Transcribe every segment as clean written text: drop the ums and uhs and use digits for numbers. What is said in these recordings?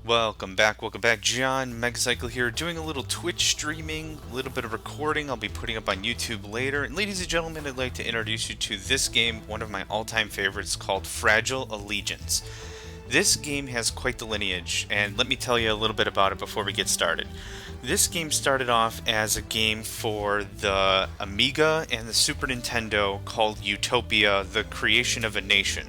Welcome back, John Megacycle here, doing a little Twitch streaming, a little bit of recording I'll be putting up on YouTube later. And ladies and gentlemen, I'd like to introduce you to this game, one of my all-time favorites, called Fragile Allegiance. This game has quite the lineage, and let me tell you a little bit about it before we get started. This game started off as a game for the Amiga and the Super Nintendo called Utopia, the Creation of a Nation.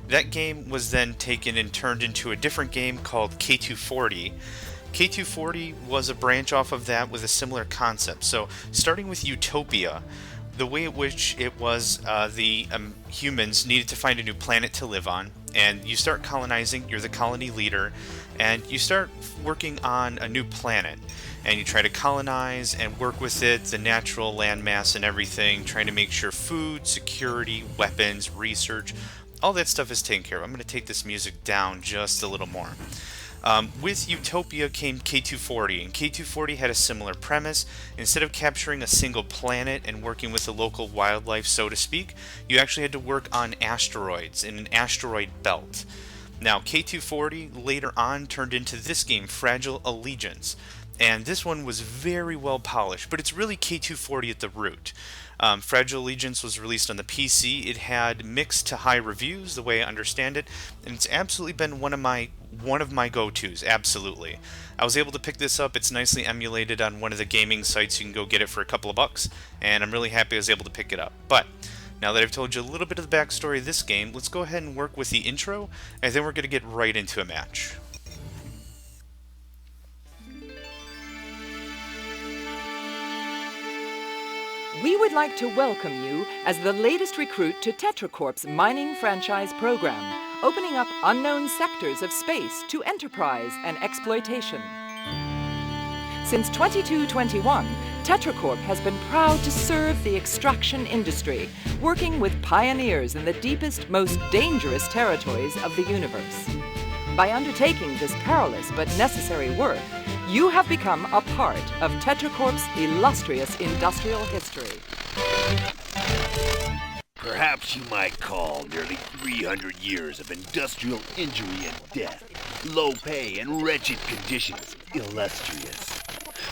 That game was then taken and turned into a different game called K240. K240 was a branch off of that with a similar concept. So, starting with Utopia, the way in which it was the humans needed to find a new planet to live on, and you start colonizing, you're the colony leader, and you start working on a new planet. And you try to colonize and work with it, the natural landmass and everything, trying to make sure food, security, weapons, research, all that stuff is taken care of. I'm going to take this music down just a little more. With Utopia came K240, and K240 had a similar premise. Instead of capturing a single planet and working with the local wildlife, so to speak, you actually had to work on asteroids in an asteroid belt. Now, K240 later on turned into this game, Fragile Allegiance. And this one was very well polished, but it's really K240 at the root. Fragile Allegiance was released on the PC. It had mixed to high reviews, the way I understand it, and it's absolutely been one of my go-tos. Absolutely, I was able to pick this up. It's nicely emulated on one of the gaming sites. You can go get it for a couple of bucks, and I'm really happy I was able to pick it up. But now that I've told you a little bit of the backstory of this game, let's go ahead and work with the intro, and then we're going to get right into a match. We would like to welcome you as the latest recruit to TetraCorp's mining franchise program, opening up unknown sectors of space to enterprise and exploitation. Since 2221, TetraCorp has been proud to serve the extraction industry, working with pioneers in the deepest, most dangerous territories of the universe. By undertaking this perilous but necessary work, you have become a part of TetraCorp's illustrious industrial history. Perhaps you might call nearly 300 years of industrial injury and death, low pay and wretched conditions illustrious.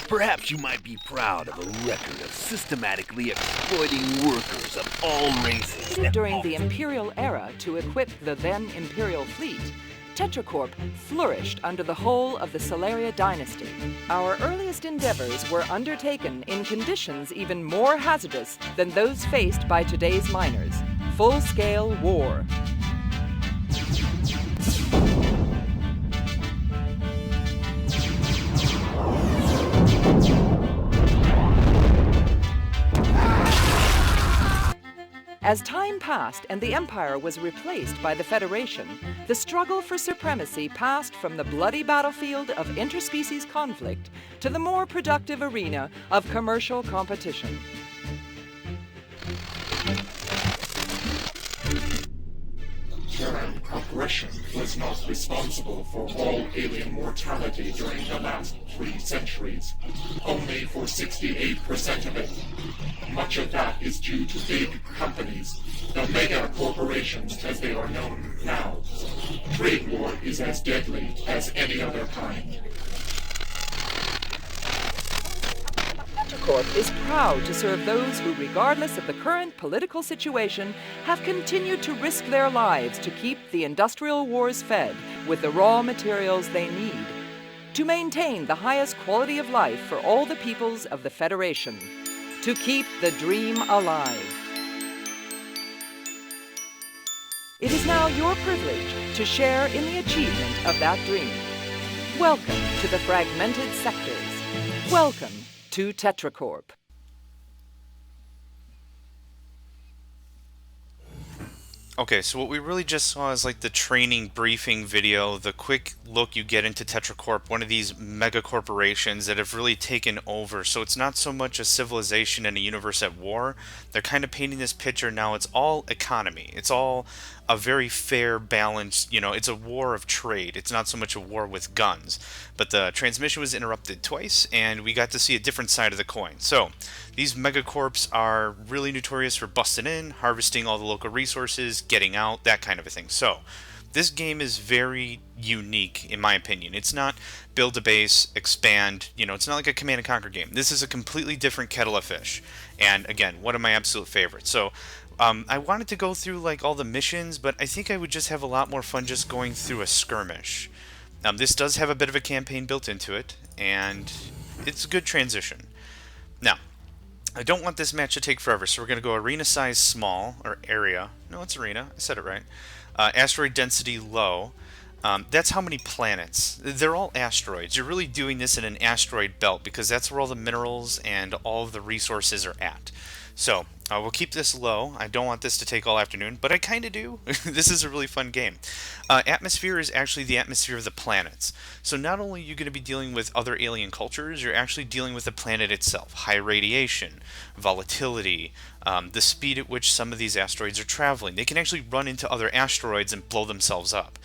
Perhaps you might be proud of a record of systematically exploiting workers of all races. During the Imperial era to equip the then Imperial fleet, TetraCorp flourished under the whole of the Solaria dynasty. Our earliest endeavors were undertaken in conditions even more hazardous than those faced by today's miners. Full-scale war. As time passed and the Empire was replaced by the Federation, the struggle for supremacy passed from the bloody battlefield of interspecies conflict to the more productive arena of commercial competition. Terran Corporation was not responsible for all alien mortality during the last 3 centuries, only for 68% of it. Much of that is due to big companies, the mega corporations as they are known now. Trade war is as deadly as any other kind. TetraCorp is proud to serve those who, regardless of the current political situation, have continued to risk their lives to keep the industrial wars fed with the raw materials they need, to maintain the highest quality of life for all the peoples of the Federation, to keep the dream alive. It is now your privilege to share in the achievement of that dream. Welcome to the fragmented sectors. Welcome to TetraCorp. Okay, so what we really just saw is like the training briefing video, the quick look you get into TetraCorp, one of these mega corporations that have really taken over. So it's not so much a civilization and a universe at war. They're kind of painting this picture now. It's all economy. It's all a very fair, balanced, it's a war of trade. It's not so much a war with guns. But the transmission was interrupted twice, and we got to see a different side of the coin. So these megacorps are really notorious for busting in, harvesting all the local resources, getting out, that kind of a thing. So This game is very unique, in my opinion. It's not build a base, expand, it's not like a Command & Conquer game. This is a completely different kettle of fish. And again, one of my absolute favorites. So I wanted to go through like all the missions, but I think I would just have a lot more fun just going through a skirmish. This does have a bit of a campaign built into it, and it's a good transition. Now, I don't want this match to take forever, so we're going to go arena size small, or area. No, it's arena. I said it right. Asteroid density low. That's how many planets. They're all asteroids. You're really doing this in an asteroid belt because that's where all the minerals and all of the resources are at. So we'll keep this low. I don't want this to take all afternoon, but I kind of do. This is a really fun game. Atmosphere is actually the atmosphere of the planets. So not only are you going to be dealing with other alien cultures, you're actually dealing with the planet itself. High radiation, volatility, the speed at which some of these asteroids are traveling. They can actually run into other asteroids and blow themselves up.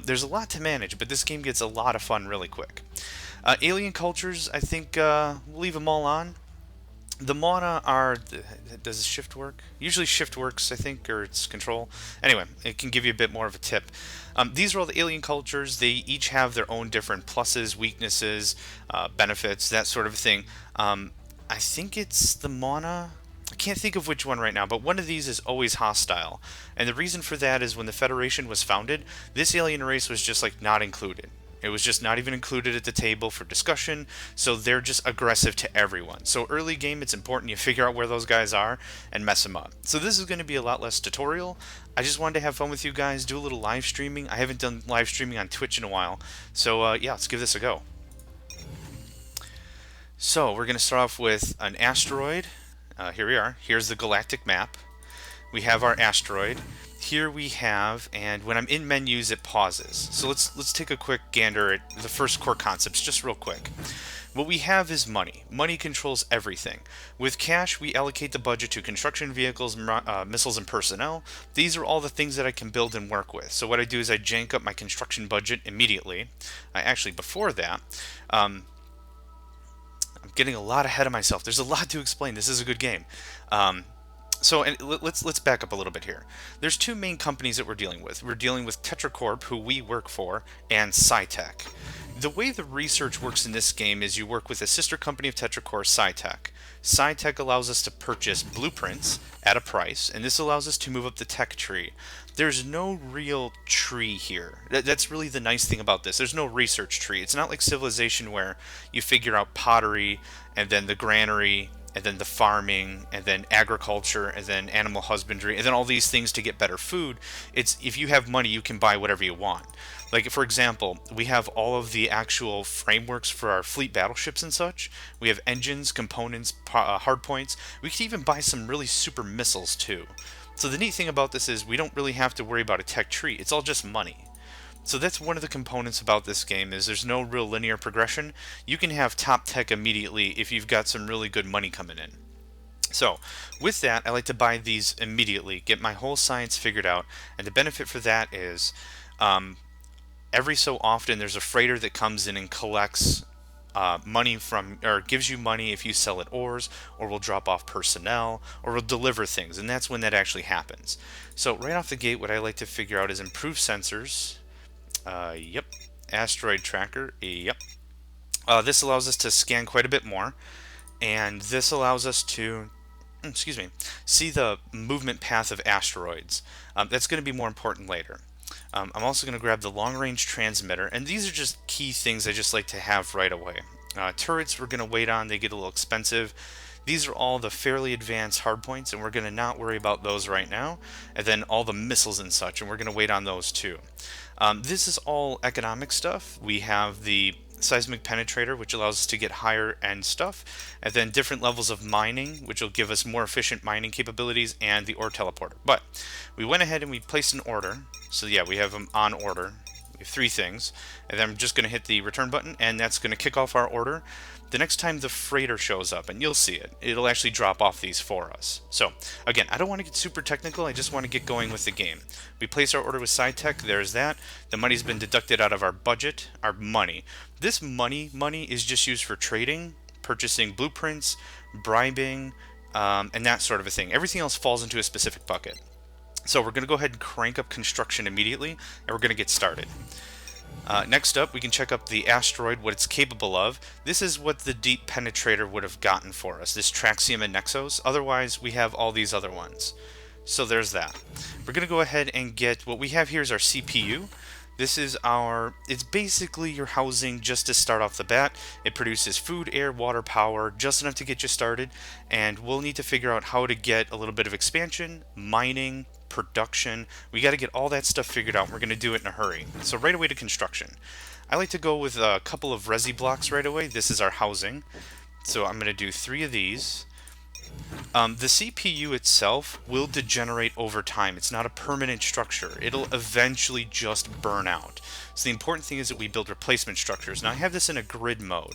There's a lot to manage, but this game gets a lot of fun really quick. Alien cultures, I think we'll leave them all on. The mana are... Does shift work? Usually shift works, I think, or it's control. Anyway, it can give you a bit more of a tip. These are all the alien cultures. They each have their own different pluses, weaknesses, benefits, that sort of thing. I think it's the mana... I can't think of which one right now, but one of these is always hostile. And the reason for that is when the Federation was founded, this alien race was just like not included. It was just not even included at the table for discussion, so they're just aggressive to everyone. So early game, it's important you figure out where those guys are and mess them up. So this is going to be a lot less tutorial. I just wanted to have fun with you guys, do a little live streaming. I haven't done live streaming on Twitch in a while, so yeah, let's give this a go. So we're going to start off with an asteroid. Here we are. Here's the galactic map. We have our asteroid. Here we have, and when I'm in menus, it pauses. So let's take a quick gander at the first core concepts, just real quick. What we have is money. Money controls everything. With cash, we allocate the budget to construction vehicles, missiles, and personnel. These are all the things that I can build and work with. So what I do is I jank up my construction budget immediately. Actually, before that, I'm getting a lot ahead of myself. There's a lot to explain. This is a good game. So let's back up a little bit here. There's two main companies that we're dealing with. We're dealing with TetraCorp, who we work for, and SciTech. The way the research works in this game is you work with a sister company of TetraCorp, SciTech. SciTech allows us to purchase blueprints at a price, and this allows us to move up the tech tree. There's no real tree here. That's really the nice thing about this. There's no research tree. It's not like Civilization where you figure out pottery, and then the granary, and then the farming, and then agriculture, and then animal husbandry, and then all these things to get better food. It's if you have money, you can buy whatever you want. Like, for example, we have all of the actual frameworks for our fleet battleships and such. We have engines, components, hardpoints. We could even buy some really super missiles, too. So the neat thing about this is we don't really have to worry about a tech tree. It's all just money. So that's one of the components about this game is there's no real linear progression. You can have top tech immediately if you've got some really good money coming in. So with that, I like to buy these immediately, get my whole science figured out, and the benefit for that is every so often there's a freighter that comes in and collects money from, or gives you money if you sell it ores, or will drop off personnel, or will deliver things, and that's when that actually happens. So right off the gate, what I like to figure out is improve sensors. Yep. Asteroid tracker. Yep. This allows us to scan quite a bit more, and this allows us to, see the movement path of asteroids. That's going to be more important later. I'm also going to grab the long-range transmitter, and these are just key things I just like to have right away. Turrets we're going to wait on. They get a little expensive. These are all the fairly advanced hardpoints, and we're going to not worry about those right now. And then all the missiles and such, and we're going to wait on those too. This is all economic stuff. We have the seismic penetrator, which allows us to get higher end stuff, and then different levels of mining, which will give us more efficient mining capabilities, and the ore teleporter. But we went ahead and we placed an order. So yeah, we have them on order. We have 3 things, and then I'm just going to hit the return button, and that's going to kick off our order. The next time the freighter shows up, and you'll see it, it'll actually drop off these for us. So, again, I don't want to get super technical, I just want to get going with the game. We place our order with SciTech, there's that. The money's been deducted out of our budget, our money. This money is just used for trading, purchasing blueprints, bribing, and that sort of a thing. Everything else falls into a specific bucket. So we're going to go ahead and crank up construction immediately, and we're going to get started. Next up, we can check up the asteroid, what it's capable of. This is what the deep penetrator would have gotten for us, this Traxium and Nexos. Otherwise, we have all these other ones. So there's that. We're going to go ahead and get, what we have here is our CPU. This is it's basically your housing just to start off the bat. It produces food, air, water, power, just enough to get you started. And we'll need to figure out how to get a little bit of expansion, mining, production. We got to get all that stuff figured out. We're going to do it in a hurry. So right away to construction. I like to go with a couple of resi blocks right away. This is our housing. So I'm going to do 3 of these. The CPU itself will degenerate over time. It's not a permanent structure. It'll eventually just burn out. So the important thing is that we build replacement structures. Now I have this in a grid mode.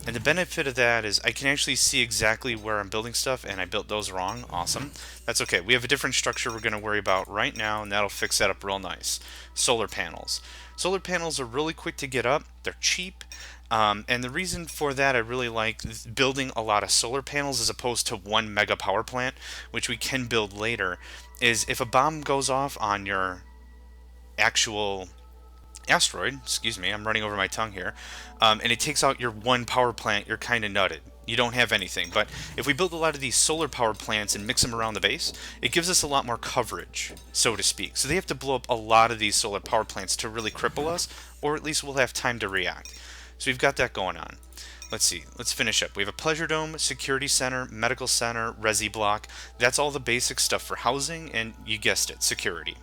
And the benefit of that is I can actually see exactly where I'm building stuff, and I built those wrong. Awesome. That's okay. We have a different structure we're going to worry about right now, and that'll fix that up real nice. Solar panels. Solar panels are really quick to get up. They're cheap. And the reason for that, I really like building a lot of solar panels as opposed to one mega power plant, which we can build later, is if a bomb goes off on your actual asteroid, excuse me, I'm running over my tongue here, and it takes out your one power plant, you're kind of nutted. You don't have anything. But if we build a lot of these solar power plants and mix them around the base, it gives us a lot more coverage, so to speak. So they have to blow up a lot of these solar power plants to really cripple us, or at least we'll have time to react. So we've got that going on. Let's see, let's finish up. We have a pleasure dome, security center, medical center, resi block. That's all the basic stuff for housing, and you guessed it, security.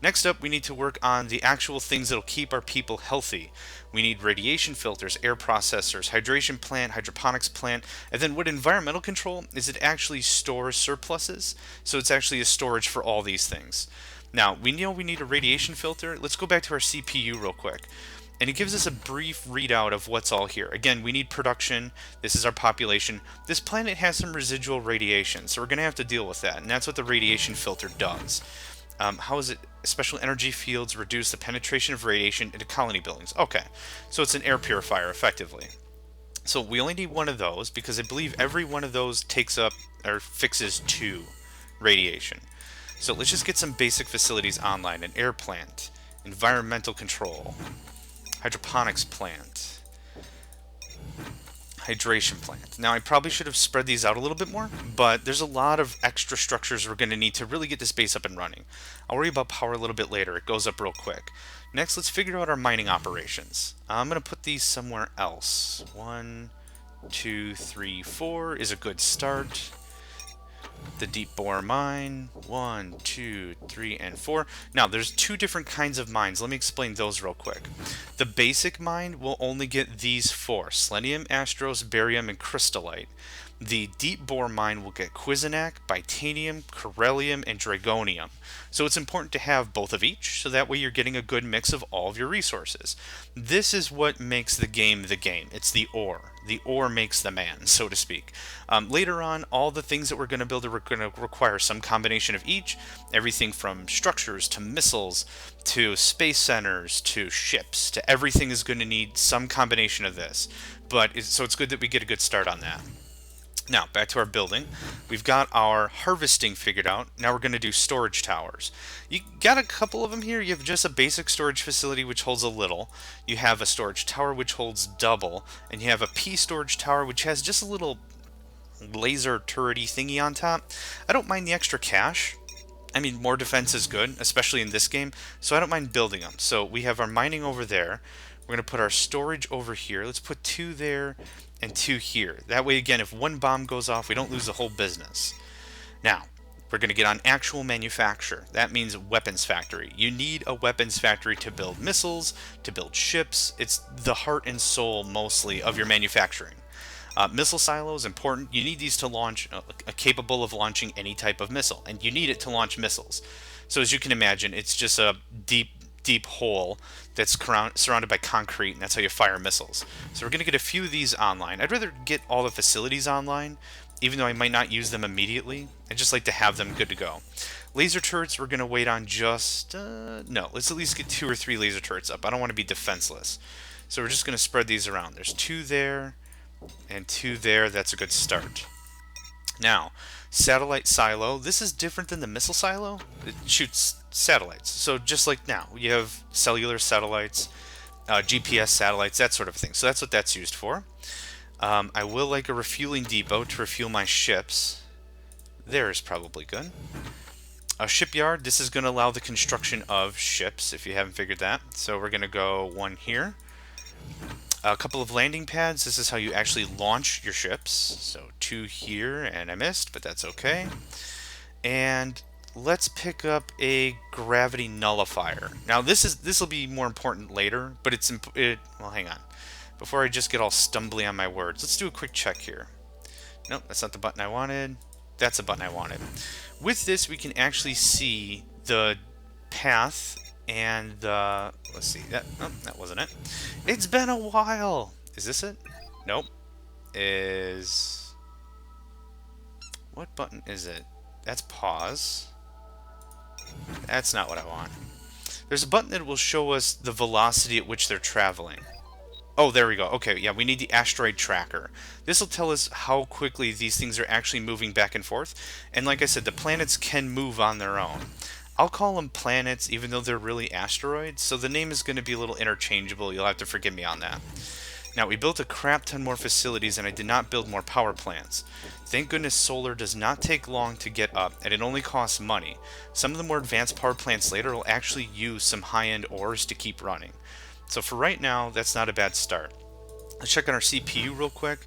Next up, we need to work on the actual things that'll keep our people healthy. We need radiation filters, air processors, hydration plant, hydroponics plant, and then what environmental control is, it actually stores surpluses, so it's actually a storage for all these things. Now, we know we need a radiation filter. Let's go back to our CPU real quick. And it gives us a brief readout of what's all here. Again, we need production. This is our population. This planet has some residual radiation, so we're going to have to deal with that. And that's what the radiation filter does. How is it? Special energy fields reduce the penetration of radiation into colony buildings. Okay, so it's an air purifier, effectively. So we only need one of those because I believe every one of those takes up or fixes 2 radiation. So let's just get some basic facilities online. An air plant, environmental control, hydroponics plant, hydration plant. Now I probably should have spread these out a little bit more, but there's a lot of extra structures we're going to need to really get this base up and running. I'll worry about power a little bit later. It goes up real quick. Next, let's figure out our mining operations. I'm going to put these somewhere else. 1, 2, 3, 4 is a good start. The deep bore mine, 1, 2, 3, and 4. Now, there's 2 different kinds of mines. Let me explain those real quick. The basic mine will only get these 4: selenium, astros, barium, and crystallite. The deep bore mine will get Cuisinach, Titanium, Corellium, and Dragonium. So it's important to have both of each, so that way you're getting a good mix of all of your resources. This is what makes the game the game. It's the ore. The ore makes the man, so to speak. Later on, all the things that we're going to build are going to require some combination of each. Everything from structures to missiles to space centers to ships to everything is going to need some combination of this. So it's good that we get a good start on that. Now, back to our building. We've got our harvesting figured out. Now we're going to do storage towers. You got a couple of them here. You have just a basic storage facility which holds a little. You have a storage tower which holds double. And you have a P storage tower which has just a little laser turret-y thingy on top. I don't mind the extra cash. I mean, more defense is good, especially in this game. So I don't mind building them. So we have our mining over there. We're going to put our storage over here. Let's put 2 there and 2 here. That way, again, if one bomb goes off, we don't lose the whole business. Now, we're going to get on actual manufacture. That means weapons factory. You need a weapons factory to build missiles, to build ships. It's the heart and soul, mostly, of your manufacturing. Missile silo is important. You need these to launch, capable of launching any type of missile. And you need it to launch missiles. So as you can imagine, it's just a deep hole that's surrounded by concrete, and that's how you fire missiles. So we're going to get a few of these online. I'd rather get all the facilities online, even though I might not use them immediately. I'd just like to have them good to go. Laser turrets, we're going to wait on just... no, let's at least get 2 or 3 laser turrets up. I don't want to be defenseless. So we're just going to spread these around. There's 2 there, and 2 there. That's a good start. Now, satellite silo. This is different than the missile silo. It shoots satellites. So just like now, you have cellular satellites, GPS satellites, that sort of thing. So that's what that's used for. I will like a refueling depot to refuel my ships. There is probably good. A shipyard. This is going to allow the construction of ships, if you haven't figured that. So we're going to go one here. A couple of landing pads. This is how you actually launch your ships. So 2 here, and I missed, but that's okay. And let's pick up a gravity nullifier. Now this will be more important later, but well, hang on. Before I just get all stumbly on my words, let's do a quick check here. Nope, that's not the button I wanted. That's the button I wanted. With this, we can actually see the path and the... Let's see. That wasn't it. It's been a while. Is this it? Nope. What button is it? That's pause. That's not what I want. There's a button that will show us the velocity at which they're traveling. Oh, there we go. Okay, yeah, we need the asteroid tracker. This will tell us how quickly these things are actually moving back and forth. And like I said, the planets can move on their own. I'll call them planets even though they're really asteroids, so the name is going to be a little interchangeable. You'll have to forgive me on that. Now, we built a crap ton more facilities, and I did not build more power plants. Thank goodness solar does not take long to get up, and it only costs money. Some of the more advanced power plants later will actually use some high-end ores to keep running. So for right now, that's not a bad start. Let's check on our CPU real quick.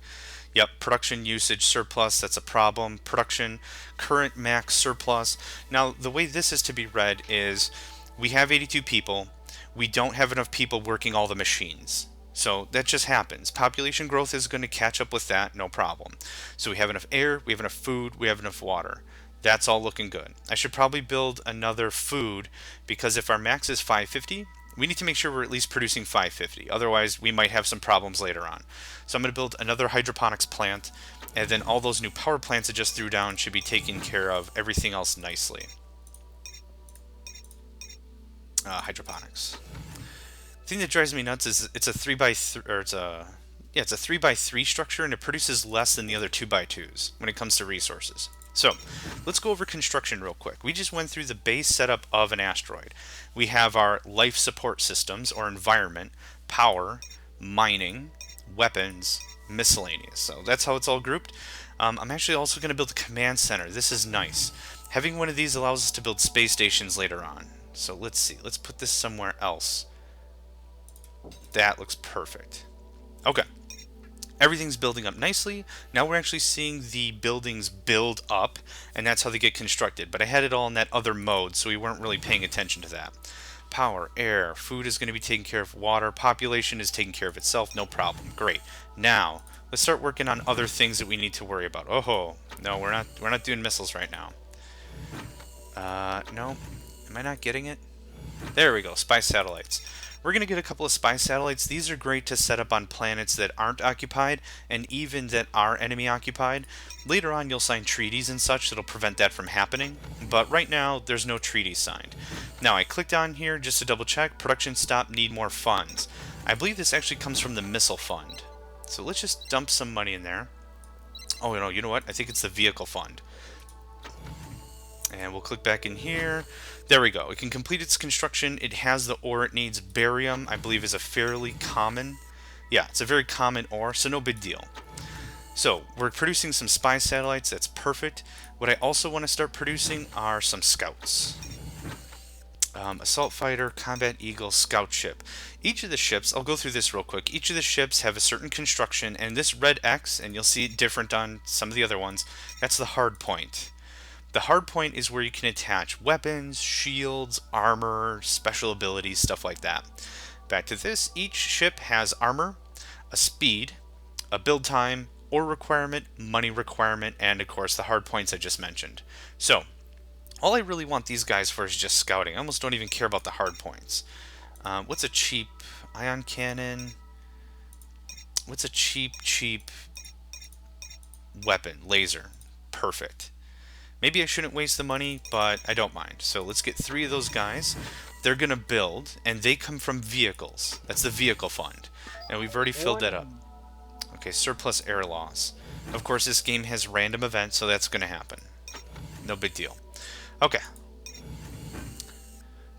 Yep, production usage surplus, that's a problem. Production, current max surplus. Now, the way this is to be read is we have 82 people. We don't have enough people working all the machines. So that just happens. Population growth is going to catch up with that, no problem. So we have enough air, we have enough food, we have enough water. That's all looking good. I should probably build another food because if our max is 550, we need to make sure we're at least producing 550. Otherwise, we might have some problems later on. So I'm going to build another hydroponics plant, and then all those new power plants I just threw down should be taking care of everything else nicely. Hydroponics. The thing that drives me nuts is it's a 3x3, or it's a 3x3 structure, and it produces less than the other 2x2s when it comes to resources. So, let's go over construction real quick. We just went through the base setup of an asteroid. We have our life support systems, or environment, power, mining, weapons, miscellaneous. So that's how it's all grouped. I'm actually also going to build a command center. This is nice. Having one of these allows us to build space stations later on. So let's see. Let's put this somewhere else. That looks perfect. Okay. Everything's building up nicely. Now we're actually seeing the buildings build up, and that's how they get constructed. But I had it all in that other mode, so we weren't really paying attention to that. Power, air, food is going to be taken care of, water, population is taking care of itself, no problem. Great. Now, let's start working on other things that we need to worry about. Oh, no, we're not doing missiles right now. No. Am I not getting it? There we go, spy satellites. We're going to get a couple of spy satellites. These are great to set up on planets that aren't occupied and even that are enemy occupied. Later on you'll sign treaties and such that'll prevent that from happening, but right now there's no treaties signed. Now I clicked on here just to double check. Production stop, need more funds. I believe this actually comes from the missile fund. So let's just dump some money in there. Oh no, you know what? I think it's the vehicle fund. And we'll click back in here. There we go. It can complete its construction. It has the ore it needs. Barium, I believe, is a fairly common... Yeah, it's a very common ore, so no big deal. So, we're producing some spy satellites. That's perfect. What I also want to start producing are some scouts. Assault fighter, combat eagle, scout ship. Each of the ships, I'll go through this real quick. Each of the ships have a certain construction, and this red X, and you'll see it different on some of the other ones, that's the hard point. The hard point is where you can attach weapons, shields, armor, special abilities, stuff like that. Back to this, each ship has armor, a speed, a build time, ore requirement, money requirement, and of course the hard points I just mentioned. So, all I really want these guys for is just scouting. I almost don't even care about the hard points. What's a cheap ion cannon? What's a cheap weapon? Laser. Perfect. Maybe I shouldn't waste the money, but I don't mind. So let's get 3 of those guys. They're going to build, and they come from vehicles. That's the vehicle fund. And we've already filled that up. Okay, surplus air loss. Of course, this game has random events, so that's going to happen. No big deal. Okay.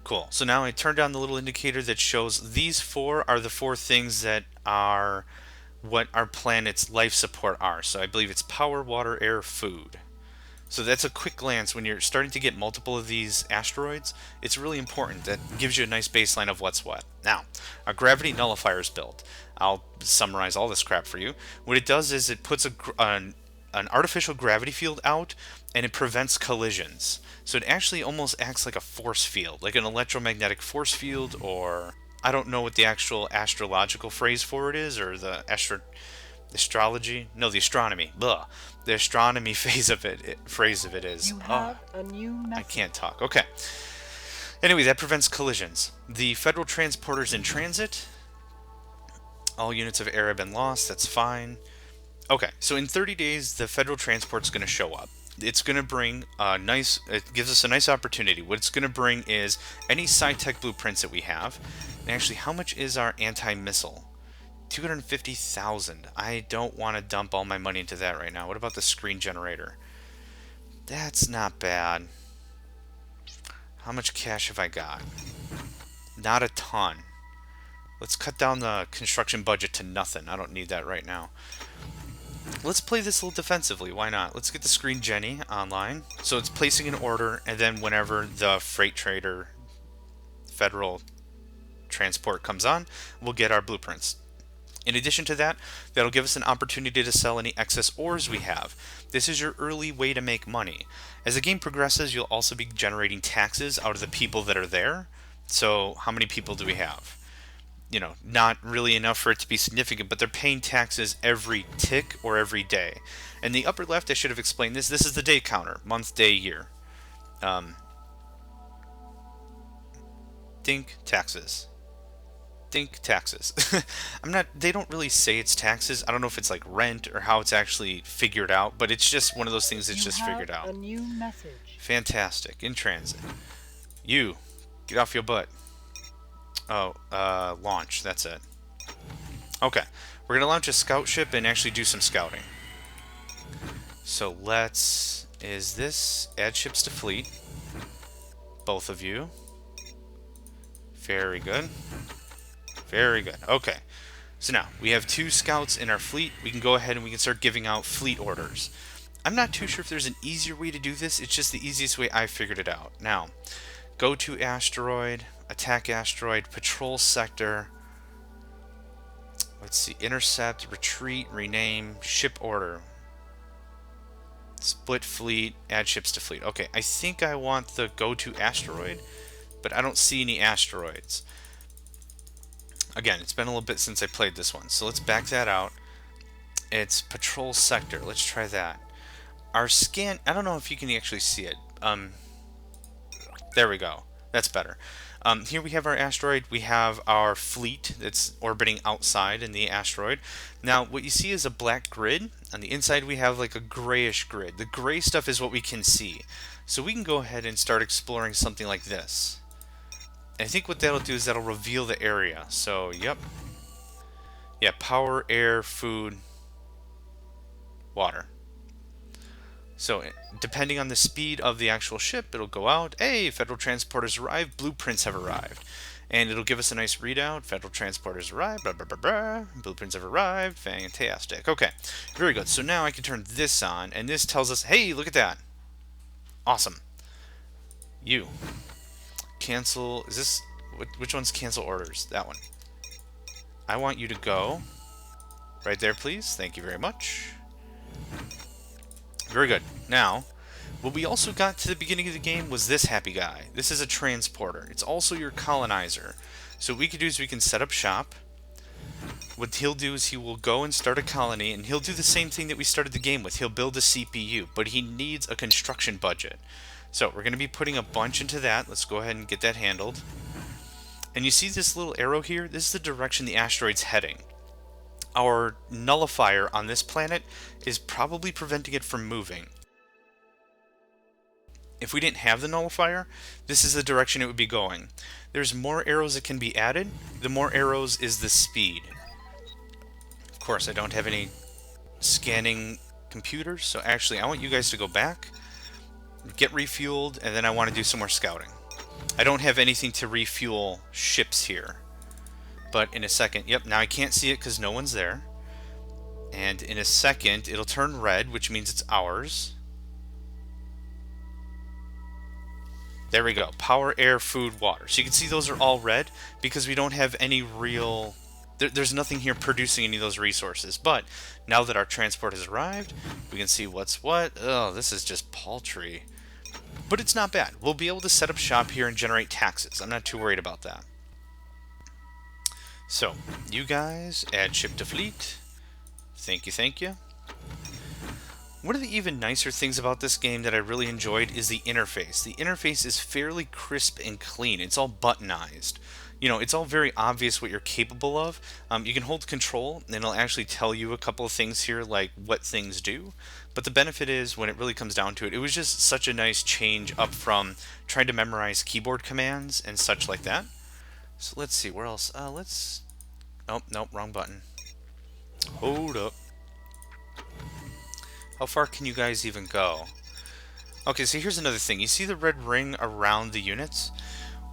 Cool. So now I turned on the little indicator that shows these 4 are the 4 things that are what our planet's life support are. So I believe it's power, water, air, food. So that's a quick glance. When you're starting to get multiple of these asteroids, it's really important. That gives you a nice baseline of what's what. Now, our gravity nullifier is built. I'll summarize all this crap for you. What it does is it puts an artificial gravity field out, and it prevents collisions. So it actually almost acts like a force field, like an electromagnetic force field, or I don't know what the actual astrological phrase for it is, or the astrology? No, the astronomy. Blah. The astronomy phrase of it is. You have a new message. I can't talk. Okay. Anyway, that prevents collisions. The federal transporter's in transit. All units of air have been lost. That's fine. Okay, so in 30 days, the federal transport's going to show up. It's going to bring it gives us a nice opportunity. What it's going to bring is any sci-tech blueprints that we have. And actually, how much is our anti-missile? 250,000. I don't want to dump all my money into that right now. What about the screen generator? That's not bad. How much cash have I got? Not a ton. Let's cut down the construction budget to nothing. I don't need that right now. Let's play this a little defensively. Why not? Let's get the screen Jenny online. So it's placing an order, and then whenever the freight trader federal transport comes on, we'll get our blueprints. In addition to that, that'll give us an opportunity to sell any excess ores we have. This is your early way to make money. As the game progresses, you'll also be generating taxes out of the people that are there. So how many people do we have? You know, not really enough for it to be significant, but they're paying taxes every tick or every day. In the upper left, I should have explained this. This is the day counter, month, day, year. Think taxes. Think taxes. They don't really say it's taxes. I don't know if it's like rent or how it's actually figured out, but it's just one of those things that's just figured out. A new message. Fantastic. In transit. You, get off your butt. Oh, launch. That's it. Okay. We're going to launch a scout ship and actually do some scouting. So is this add ships to fleet? Both of you. Very good. Very good. Okay. So now, we have 2 scouts in our fleet. We can go ahead and we can start giving out fleet orders. I'm not too sure if there's an easier way to do this. It's just the easiest way I figured it out. Now, go to Asteroid, attack Asteroid, patrol sector. Let's see, intercept, retreat, rename, ship order. Split fleet, add ships to fleet. Okay, I think I want the go to Asteroid, but I don't see any asteroids. Again, it's been a little bit since I played this one, so let's back that out. It's patrol sector. Let's try that. Our scan, I don't know if you can actually see it. There we go. That's better. Here we have our asteroid. We have our fleet that's orbiting outside in the asteroid. Now, what you see is a black grid. On the inside, we have like a grayish grid. The gray stuff is what we can see. So we can go ahead and start exploring something like this. I think what that'll do is that'll reveal the area. So, yep. Yeah, power, air, food, water. So, depending on the speed of the actual ship, it'll go out. Hey, Federal Transporters arrived. Blueprints have arrived. And it'll give us a nice readout. Federal Transporters arrived. Blah, blah, blah, blah. Blueprints have arrived. Fantastic. Okay, very good. So now I can turn this on, and this tells us, hey, look at that. Awesome. You. Cancel. Is this... Which one's cancel orders? That one. I want you to go. Right there, please. Thank you very much. Very good. Now, what we also got to the beginning of the game was this happy guy. This is a transporter. It's also your colonizer. So what we can do is we can set up shop. What he'll do is he will go and start a colony, and he'll do the same thing that we started the game with. He'll build a CPU, but he needs a construction budget. So we're going to be putting a bunch into that. Let's go ahead and get that handled. And you see this little arrow here? This is the direction the asteroid's heading. Our nullifier on this planet is probably preventing it from moving. If we didn't have the nullifier, this is the direction it would be going. There's more arrows that can be added. The more arrows is the speed. Of course, I don't have any scanning computers. So actually, I want you guys to go back, get refueled, and then I want to do some more scouting. I don't have anything to refuel ships here. But in a second, yep, now I can't see it because no one's there. And in a second, it'll turn red, which means it's ours. There we go. Power, air, food, water. So you can see those are all red because we don't have any real... There's nothing here producing any of those resources. But now that our transport has arrived, we can see what's what. Oh, this is just paltry. But it's not bad. We'll be able to set up shop here and generate taxes. I'm not too worried about that. So, you guys, add ship to fleet. Thank you, thank you. One of the even nicer things about this game that I really enjoyed is the interface. The interface is fairly crisp and clean. It's all buttonized. You know, it's all very obvious what you're capable of. You can hold control and it'll actually tell you a couple of things here, like what things do. But the benefit is, when it really comes down to it, it was just such a nice change up from trying to memorize keyboard commands and such like that. So let's see, where else? Oh, nope, wrong button. Hold up. How far can you guys even go? Okay, so here's another thing. You see the red ring around the units?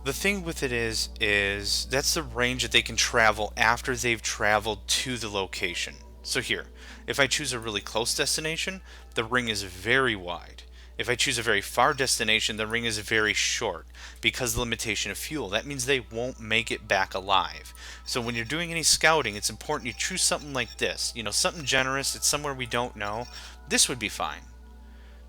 The thing with it is that's the range that they can travel after they've traveled to the location. So here, if I choose a really close destination, the ring is very wide. If I choose a very far destination, the ring is very short because of the limitation of fuel. That means they won't make it back alive. So when you're doing any scouting, it's important you choose something like this. You know, something generous, it's somewhere we don't know. This would be fine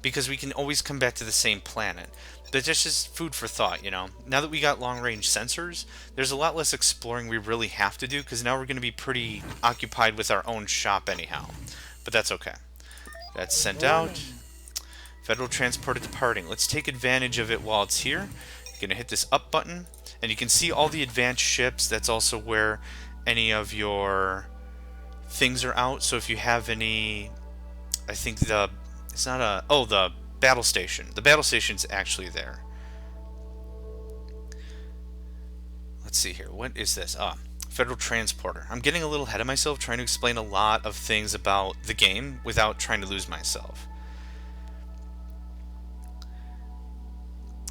because we can always come back to the same planet. But that's just food for thought, you know. Now that we got long-range sensors, there's a lot less exploring we really have to do because now we're going to be pretty occupied with our own shop anyhow. But that's okay. That's sent out. Federal transporter departing. Let's take advantage of it while it's here. You're going to hit this up button, and you can see all the advanced ships. That's also where any of your things are out. So if you have any, I think the battle station. The battle station's actually there. Let's see here. What is this? Federal transporter. I'm getting a little ahead of myself trying to explain a lot of things about the game without trying to lose myself.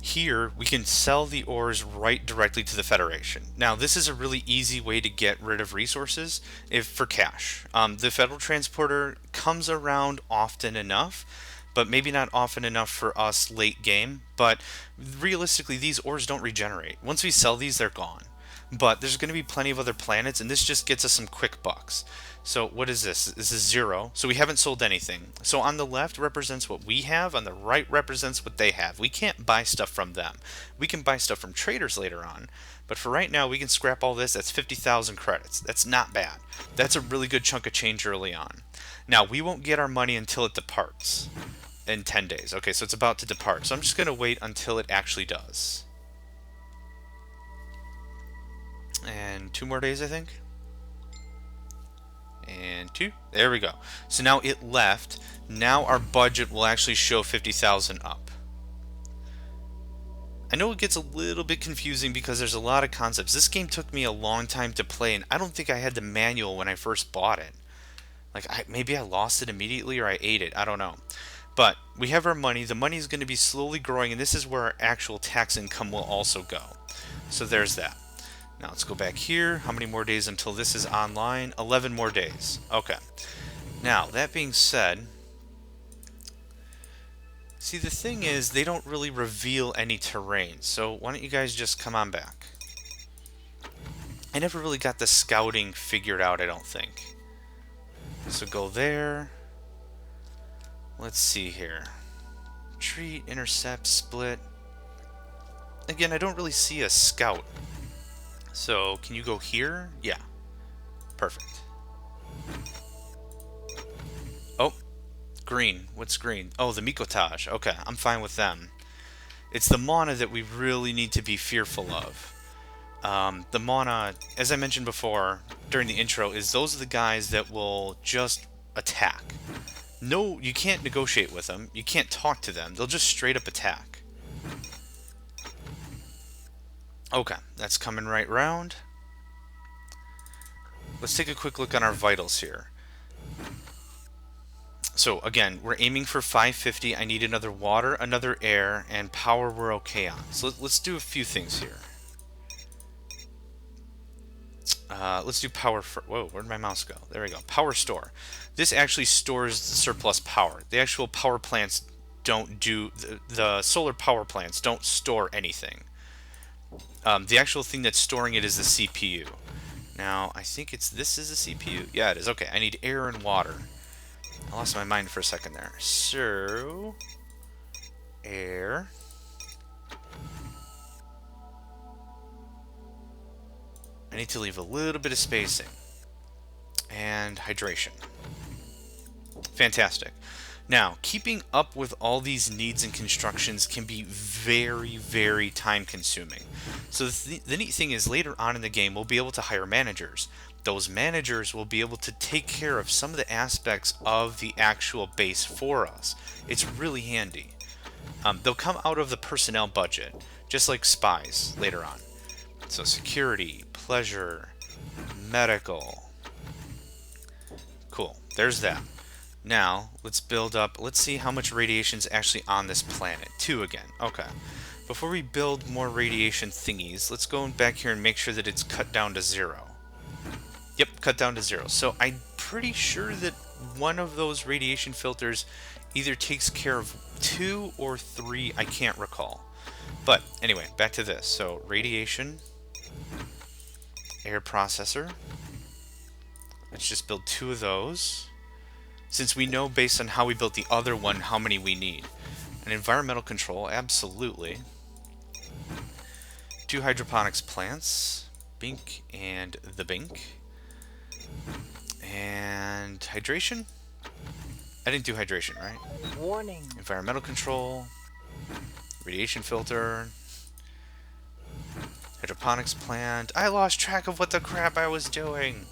Here, we can sell the ores right directly to the Federation. Now, this is a really easy way to get rid of resources for cash. The Federal Transporter comes around often enough, but maybe not often enough for us late game. But realistically, these ores don't regenerate. Once we sell these, they're gone. But there's going to be plenty of other planets, and this just gets us some quick bucks. So what is this? This is 0. So we haven't sold anything. So on the left represents what we have. On the right represents what they have. We can't buy stuff from them. We can buy stuff from traders later on. But for right now, we can scrap all this. That's 50,000 credits. That's not bad. That's a really good chunk of change early on. Now, we won't get our money until it departs in 10 days. Okay, so it's about to depart. So I'm just going to wait until it actually does. And 2 more days, I think. And 2. There we go. So now it left. Now our budget will actually show 50,000 up. I know it gets a little bit confusing because there's a lot of concepts. This game took me a long time to play, and I don't think I had the manual when I first bought it. Like, maybe I lost it immediately or I ate it. I don't know. But we have our money. The money is going to be slowly growing, and this is where our actual tax income will also go. So there's that. Now let's go back here. How many more days until this is online? 11 more days. Okay. Now, that being said, see, the thing is, they don't really reveal any terrain. So why don't you guys just come on back? I never really got the scouting figured out, I don't think. So go there. Let's see here. Retreat, intercept, split. Again, I don't really see a scout. So, can you go here? Yeah. Perfect. Oh, green. What's green? Oh, the Mikotage. Okay, I'm fine with them. It's the mana that we really need to be fearful of. The mana, as I mentioned before during the intro, is those are the guys that will just attack. No, you can't negotiate with them. You can't talk to them. They'll just straight up attack. Okay, that's coming right round. Let's take a quick look on our vitals here. So again, we're aiming for 550. I need another water, another air, and power we're okay on. So let's do a few things here. Let's do power for, whoa, where'd my mouse go? There we go. Power store. This actually stores the surplus power. The actual power plants don't do, the solar power plants don't store anything. The actual thing that's storing it is the CPU. Now, I think this is a CPU. Yeah, it is. Okay, I need air and water. I lost my mind for a second there. So, air. I need to leave a little bit of spacing. And hydration. Fantastic. Now, keeping up with all these needs and constructions can be very, very time consuming. So the neat thing is later on in the game we'll be able to hire managers. Those managers will be able to take care of some of the aspects of the actual base for us. It's really handy. They'll come out of the personnel budget, just like spies later on. So security, pleasure, medical. Cool, there's that. Now, let's build up, let's see how much radiation's actually on this planet. 2 again, okay. Before we build more radiation thingies, let's go back here and make sure that it's cut down to 0. Yep, cut down to 0. So I'm pretty sure that one of those radiation filters either takes care of 2 or 3, I can't recall. But anyway, back to this. So radiation, air processor. Let's just build 2 of those. Since we know based on how we built the other one how many we need. An environmental control, absolutely. 2 hydroponics plants, Bink and the Bink. And hydration? I didn't do hydration, right? Warning. Environmental control, radiation filter, hydroponics plant. I lost track of what the crap I was doing.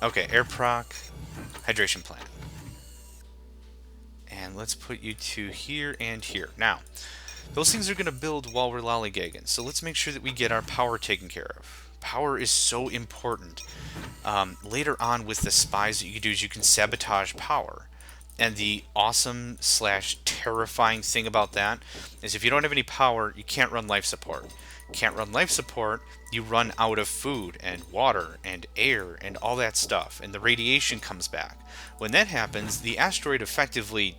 Okay, air proc, hydration plant. And let's put you 2 here and here. Now, those things are going to build while we're lollygagging, so let's make sure that we get our power taken care of. Power is so important. Later on with the spies, what you can do is you can sabotage power. And the awesome / terrifying thing about that is if you don't have any power, you can't run life support. Can't run life support, you run out of food and water and air and all that stuff, and the radiation comes back. When that happens, the asteroid effectively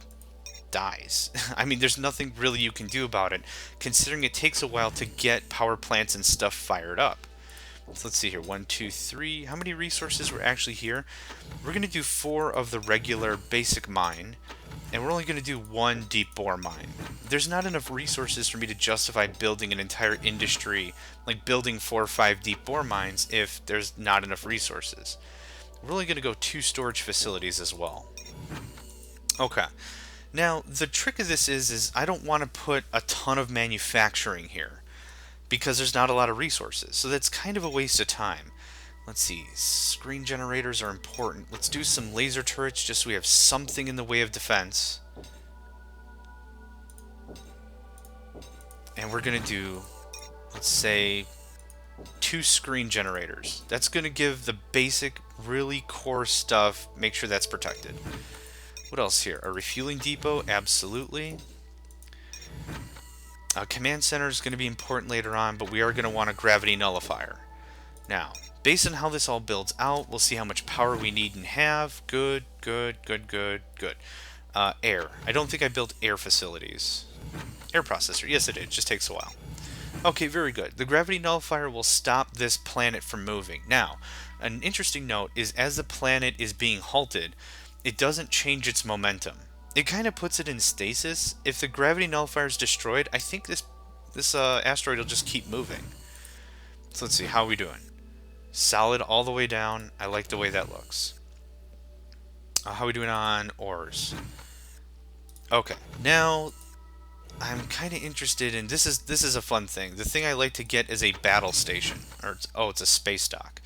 dies. I mean, there's nothing really you can do about it, considering it takes a while to get power plants and stuff fired up. So let's see here, 1, 2, 3. How many resources were actually here? We're going to do 4 of the regular basic mine, and we're only going to do 1 deep bore mine. There's not enough resources for me to justify building an entire industry, like building 4 or 5 deep bore mines, if there's not enough resources. We're only going to go 2 storage facilities as well. Okay. Now, the trick of this is I don't want to put a ton of manufacturing here, because there's not a lot of resources. So that's kind of a waste of time. Let's see, screen generators are important. Let's do some laser turrets just so we have something in the way of defense. And we're going to do, let's say, 2 screen generators. That's going to give the basic, really core stuff, make sure that's protected. What else here? A refueling depot, absolutely. A command center is going to be important later on, but we are going to want a gravity nullifier. Now, based on how this all builds out, we'll see how much power we need and have. Good, good, good, good, good. Air. I don't think I built air facilities. Air processor. Yes, it did. It just takes a while. Okay, very good. The gravity nullifier will stop this planet from moving. Now, an interesting note is as the planet is being halted, it doesn't change its momentum. It kind of puts it in stasis. If the gravity nullifier is destroyed, I think this asteroid will just keep moving. So let's see, how are we doing? Solid all the way down. I like the way that looks. How are we doing on ores? Okay, now I'm kind of interested in this is a fun thing. The thing I like to get is a battle station, or it's a space dock.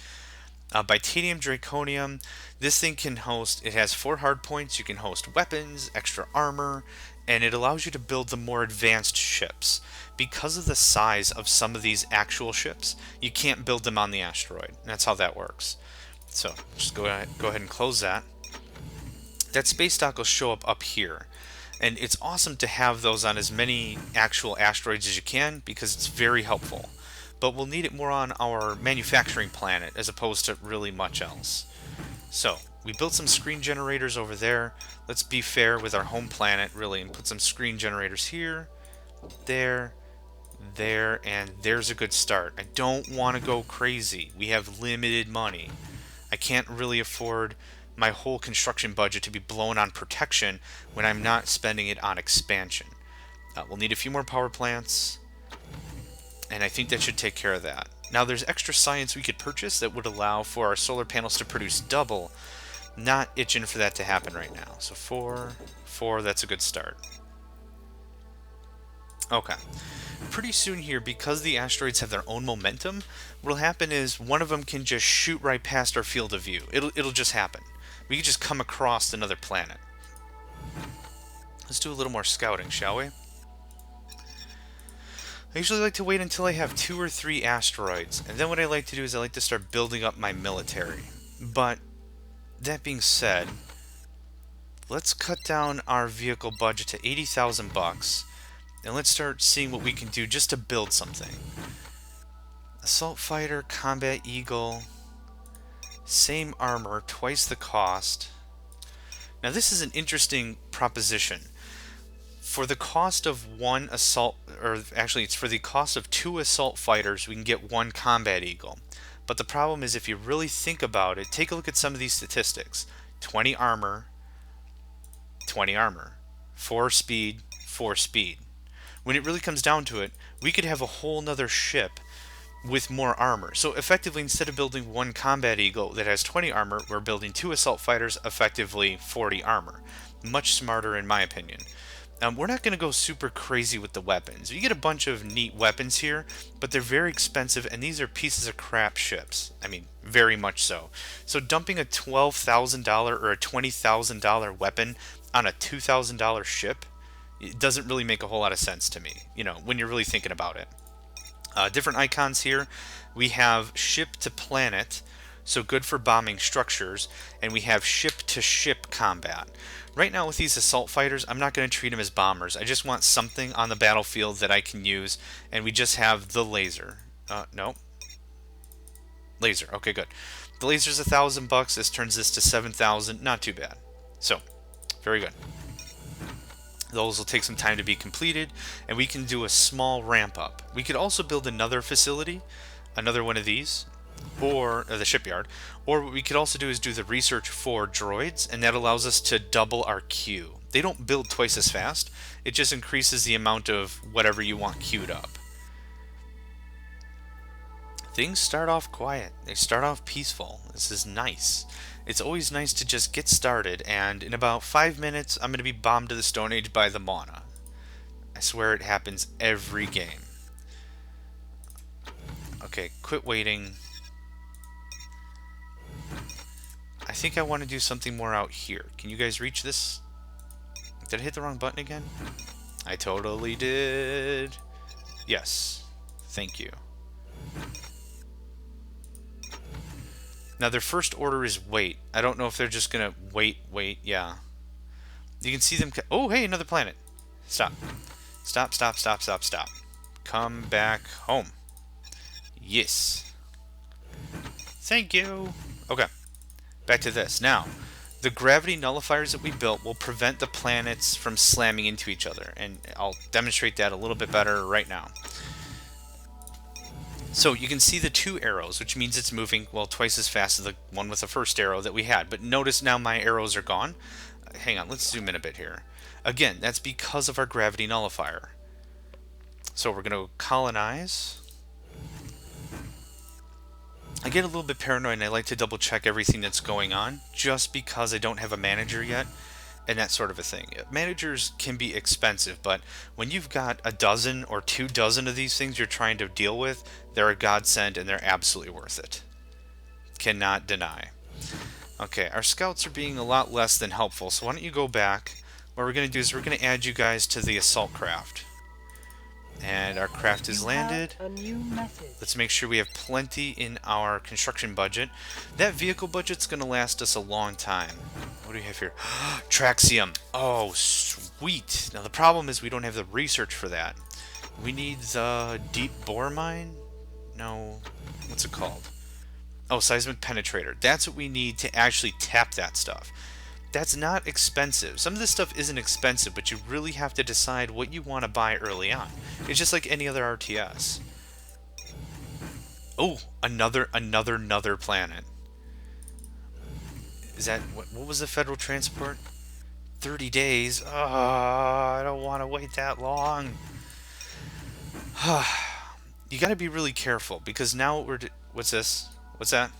Titanium Draconium, this thing can host, it has 4 hard points, you can host weapons, extra armor, and it allows you to build the more advanced ships. Because of the size of some of these actual ships, you can't build them on the asteroid. That's how that works. So, just go ahead and close that. that space dock will show up here. And it's awesome to have those on as many actual asteroids as you can because it's very helpful. But we'll need it more on our manufacturing planet as opposed to really much else. So, we built some screen generators over there. Let's be fair with our home planet, really, and put some screen generators here, there, and there's a good start. I don't want to go crazy. We have limited money. I can't really afford my whole construction budget to be blown on protection when I'm not spending it on expansion. We'll need a few more power plants, and I think that should take care of that. Now there's extra science we could purchase that would allow for our solar panels to produce double. Not itching for that to happen right now. So 4, that's a good start. Okay. Pretty soon here, because the asteroids have their own momentum, what'll happen is one of them can just shoot right past our field of view. It'll just happen. We can just come across another planet. Let's do a little more scouting, shall we? I usually like to wait until I have 2 or 3 asteroids, and then what I like to do is I like to start building up my military. But that being said, let's cut down our vehicle budget to 80,000 bucks, and let's start seeing what we can do just to build something. Assault fighter, combat eagle, same armor, twice the cost. Now this is an interesting proposition. For the cost of one assault, or actually it's for the cost of 2 assault fighters, we can get 1 combat eagle. But the problem is, if you really think about it, take a look at some of these statistics. 20 armor, 20 armor. 4 speed, 4 speed. When it really comes down to it, we could have a whole nother ship with more armor. So effectively, instead of building 1 combat eagle that has 20 armor, we're building 2 assault fighters, effectively 40 armor. Much smarter in my opinion. We're not going to go super crazy with the weapons. You get a bunch of neat weapons here, but they're very expensive, and these are pieces of crap ships. I mean, very much so. So dumping a $12,000 or a $20,000 weapon on a $2,000 ship, it doesn't really make a whole lot of sense to me, you know, when you're really thinking about it. Different icons here. We have ship to planet, so good for bombing structures, and we have ship to ship combat. Right now with these assault fighters, I'm not going to treat them as bombers. I just want something on the battlefield that I can use, and we just have the laser. No. Laser. Okay, good. The laser's $1,000. This turns this to 7,000. Not too bad. So, very good. Those will take some time to be completed, and we can do a small ramp up. We could also build another facility, another one of these, or the shipyard, or what we could also do is do the research for droids, and that allows us to double our queue. They don't build twice as fast, it just increases the amount of whatever you want queued up. Things start off quiet, they start off peaceful. This is nice. It's always nice to just get started, and in about 5 minutes I'm going to be bombed to the Stone Age by the Mana. I swear it happens every game. Okay, quit waiting. I think I want to do something more out here. Can you guys reach this? Did I hit the wrong button again? I totally did. Yes. Thank you. Now their first order is wait. I don't know if they're just gonna wait, yeah. You can see them. Oh, hey, another planet. Stop. Stop, stop, stop, stop, stop. Come back home. Yes. Thank you. Okay. Back to this. Now, the gravity nullifiers that we built will prevent the planets from slamming into each other, and I'll demonstrate that a little bit better right now. So you can see the 2 arrows, which means it's moving, well, twice as fast as the one with the first arrow that we had. But notice now my arrows are gone. Hang on, let's zoom in a bit here. Again, that's because of our gravity nullifier. So we're going to colonize. I get a little bit paranoid and I like to double check everything that's going on, just because I don't have a manager yet, and that sort of a thing. Managers can be expensive, but when you've got a dozen or 2 dozen of these things you're trying to deal with, they're a godsend and they're absolutely worth it. Cannot deny. Okay, our scouts are being a lot less than helpful, so why don't you go back. What we're going to do is we're going to add you guys to the assault craft. And our craft is landed. A new message. Let's make sure we have plenty in our construction budget. That vehicle budget's going to last us a long time. What do we have here? Traxium. Oh, sweet. Now the problem is we don't have the research for that. We need the deep bore mine? No. What's it called? Oh, seismic penetrator. That's what we need to actually tap that stuff. That's not expensive. Some of this stuff isn't expensive, but you really have to decide what you want to buy early on. It's just like any other RTS. Oh, another planet. Is that what was the federal transport? 30 days. Oh, I don't want to wait that long. You got to be really careful because now what's this? What's that?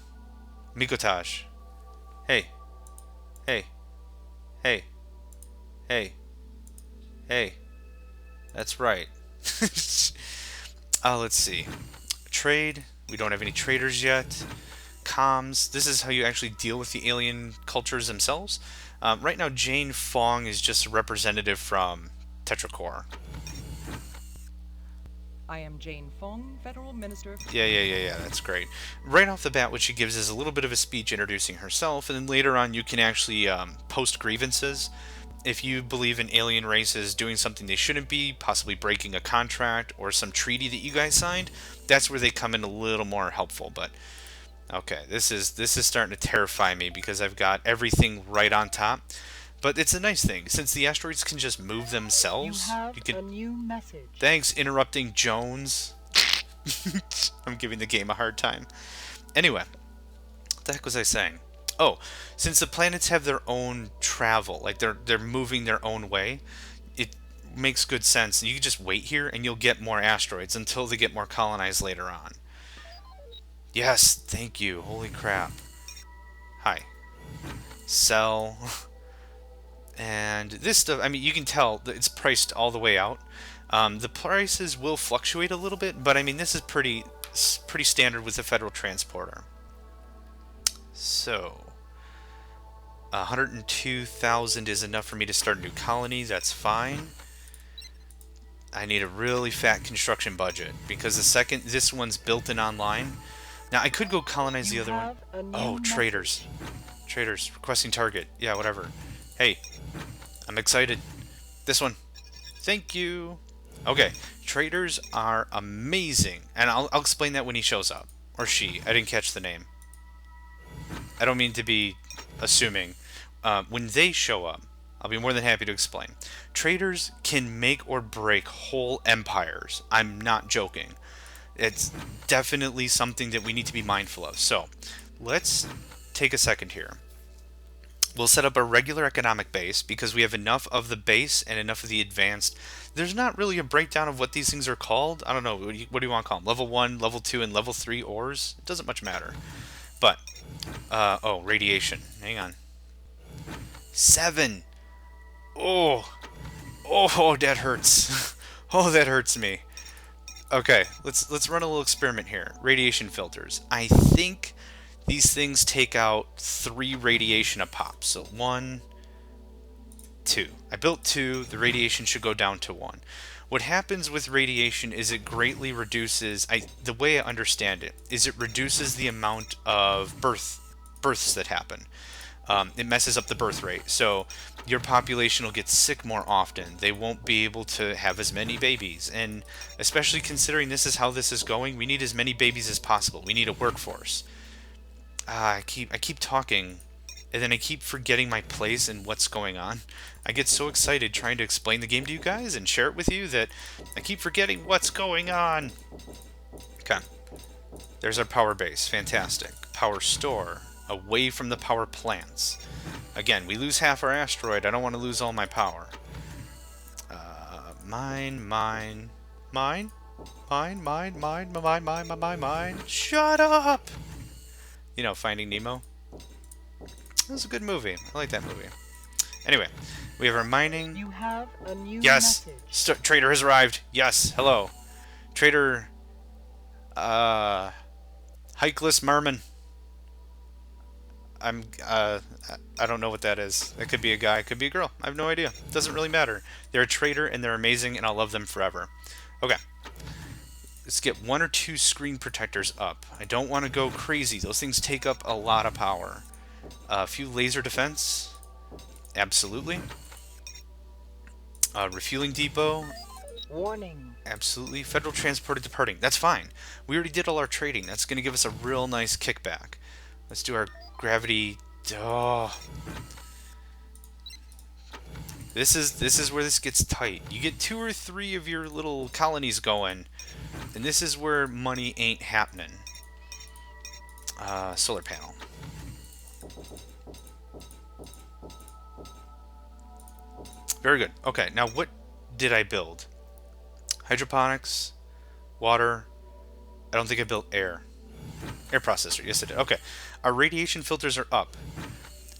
Mikotage. Hey. Hey. Hey. Hey. Hey. That's right. Let's see. Trade. We don't have any traders yet. Comms. This is how you actually deal with the alien cultures themselves. Right now, Jane Fong is just a representative from TetraCorp. I am Jane Fong, Federal Minister. Yeah, that's great. Right off the bat, what she gives is a little bit of a speech introducing herself, and then later on you can actually post grievances. If you believe an alien race is doing something they shouldn't be, possibly breaking a contract or some treaty that you guys signed, that's where they come in a little more helpful. But okay, this is starting to terrify me because I've got everything right on top. But it's a nice thing, since the asteroids can just move themselves. You have a new message. Thanks, interrupting Jones. I'm giving the game a hard time. Anyway, what the heck was I saying? Oh, since the planets have their own travel, like they're moving their own way, it makes good sense. You can just wait here and you'll get more asteroids until they get more colonized later on. Yes, thank you. Holy crap. Hi. Sell. And this stuff, I mean, you can tell that it's priced all the way out. The prices will fluctuate a little bit, but I mean, this is pretty standard with the federal transporter. So, 102,000 is enough for me to start a new colony. That's fine. I need a really fat construction budget because the second this one's built and online. Now I could go colonize the other one. Oh, traders. Traders requesting target. Yeah, whatever. Hey, I'm excited. This one. Thank you. Okay, traders are amazing, and I'll explain that when he shows up, or she. I didn't catch the name. I don't mean to be assuming. When they show up, I'll be more than happy to explain. Traders can make or break whole empires. I'm not joking. It's definitely something that we need to be mindful of. So, let's take a second here. We'll set up a regular economic base because we have enough of the base and enough of the advanced. There's not really a breakdown of what these things are called. I don't know. What do you want to call them? Level 1, Level 2, and Level 3 ores? It doesn't much matter. But, oh, radiation. Hang on. 7. Oh, that hurts. Oh, that hurts me. Okay, let's run a little experiment here. Radiation filters. I think these things take out 3 radiation a pop. So 1, 2. I built 2. The radiation should go down to 1. What happens with radiation is it greatly reduces, the way I understand it, is it reduces the amount of births that happen. It messes up the birth rate. So your population will get sick more often. They won't be able to have as many babies. And especially considering this is how this is going, we need as many babies as possible. We need a workforce. I keep talking, and then I keep forgetting my place and what's going on. I get so excited trying to explain the game to you guys and share it with you that I keep forgetting what's going on. Okay. There's our power base. Fantastic. Power store. Away from the power plants. Again, we lose half our asteroid. I don't want to lose all my power. Mine. Shut up! You know, Finding Nemo. That was a good movie. I like that movie. Anyway, we have our mining. You have a new yes, trader has arrived. Yes, hello, trader. Hikeless Merman. I don't know what that is. It could be a guy, it could be a girl. I have no idea. It doesn't really matter. They're a trader and they're amazing, and I'll love them forever. Okay, Let's get 1 or 2 screen protectors up. I don't want to go crazy. Those things take up a lot of power. A few laser defense. Absolutely. Refueling depot. Warning. Absolutely. Federal transporter departing. That's fine. We already did all our trading. That's going to give us a real nice kickback. Let's do our gravity. Oh. This is where this gets tight. You get 2 or 3 of your little colonies going, and this is where money ain't happening. Solar panel. Very good. Okay, now what did I build? Hydroponics, water. I don't think I built air. Air processor. Yes, I did. Okay. Our radiation filters are up.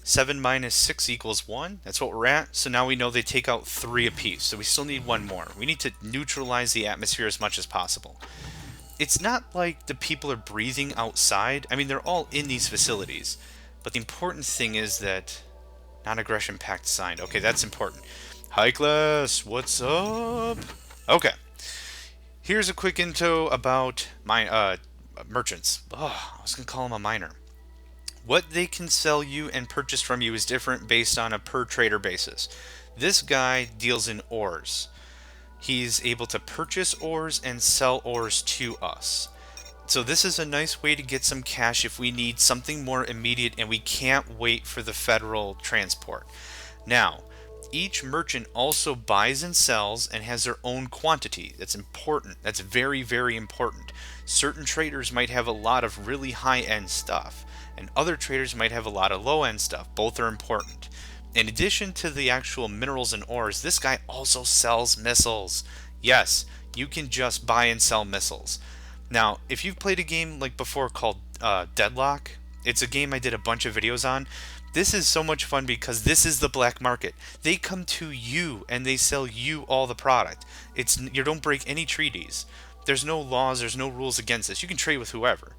7 minus 6 equals 1. That's what we're at. So now we know they take out 3 apiece. So we still need 1 more. We need to neutralize the atmosphere as much as possible. It's not like the people are breathing outside. I mean, they're all in these facilities. But the important thing is that non-aggression pact signed. Okay, that's important. High class, what's up? Okay. Here's a quick intro about my merchants. Oh, I was going to call them a miner. What they can sell you and purchase from you is different based on a per trader basis. This guy deals in ores. He's able to purchase ores and sell ores to us. So this is a nice way to get some cash if we need something more immediate and we can't wait for the federal transport. Now, each merchant also buys and sells and has their own quantity. That's important. That's very, very important. Certain traders might have a lot of really high-end stuff, and other traders might have a lot of low-end stuff. Both are important. In addition to the actual minerals and ores, this guy also sells missiles. Yes, you can just buy and sell missiles. Now, if you've played a game like before called Deadlock, it's a game I did a bunch of videos on. This is so much fun because this is the black market. They come to you and they sell you all the product. You don't break any treaties. There's no laws, there's no rules against this. You can trade with whoever.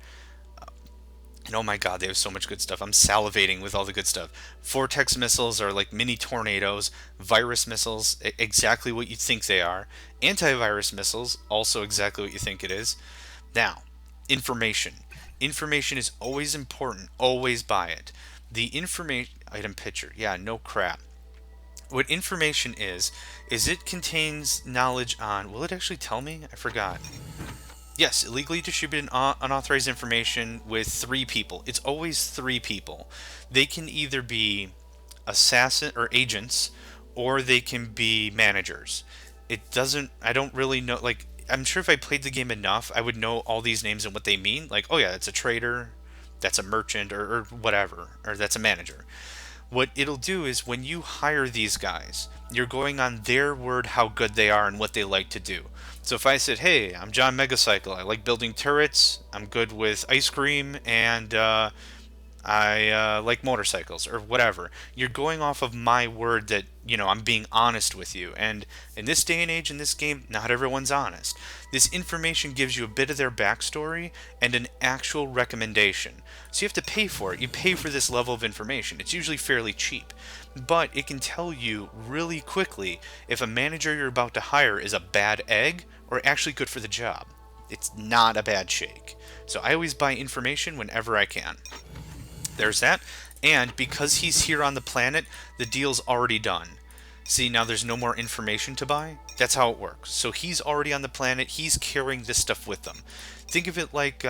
And oh my god, they have so much good stuff. I'm salivating with all the good stuff. Vortex missiles are like mini tornadoes. Virus missiles, exactly what you think they are. Antivirus missiles, also exactly what you think it is. Now, information. Information is always important. Always buy it. The information item picture. Yeah, no crap. What information is it contains knowledge on... Will it actually tell me? I forgot. Yes, illegally distributed unauthorized information with 3 people. It's always 3 people. They can either be assassin or agents, or they can be managers. I don't really know, like, I'm sure if I played the game enough, I would know all these names and what they mean. Like, oh yeah, that's a trader, that's a merchant, or whatever, or that's a manager. What it'll do is when you hire these guys, you're going on their word how good they are and what they like to do. So if I said, hey, I'm John Megacycle, I like building turrets, I'm good with ice cream, and I like motorcycles, or whatever. You're going off of my word that, I'm being honest with you. And in this day and age, in this game, not everyone's honest. This information gives you a bit of their backstory and an actual recommendation. So you have to pay for it. You pay for this level of information. It's usually fairly cheap. But it can tell you really quickly if a manager you're about to hire is a bad egg or actually good for the job. It's not a bad shake. So I always buy information whenever I can. There's that. And because he's here on the planet, the deal's already done. See, now there's no more information to buy. That's how it works. So he's already on the planet. He's carrying this stuff with him. Think of it like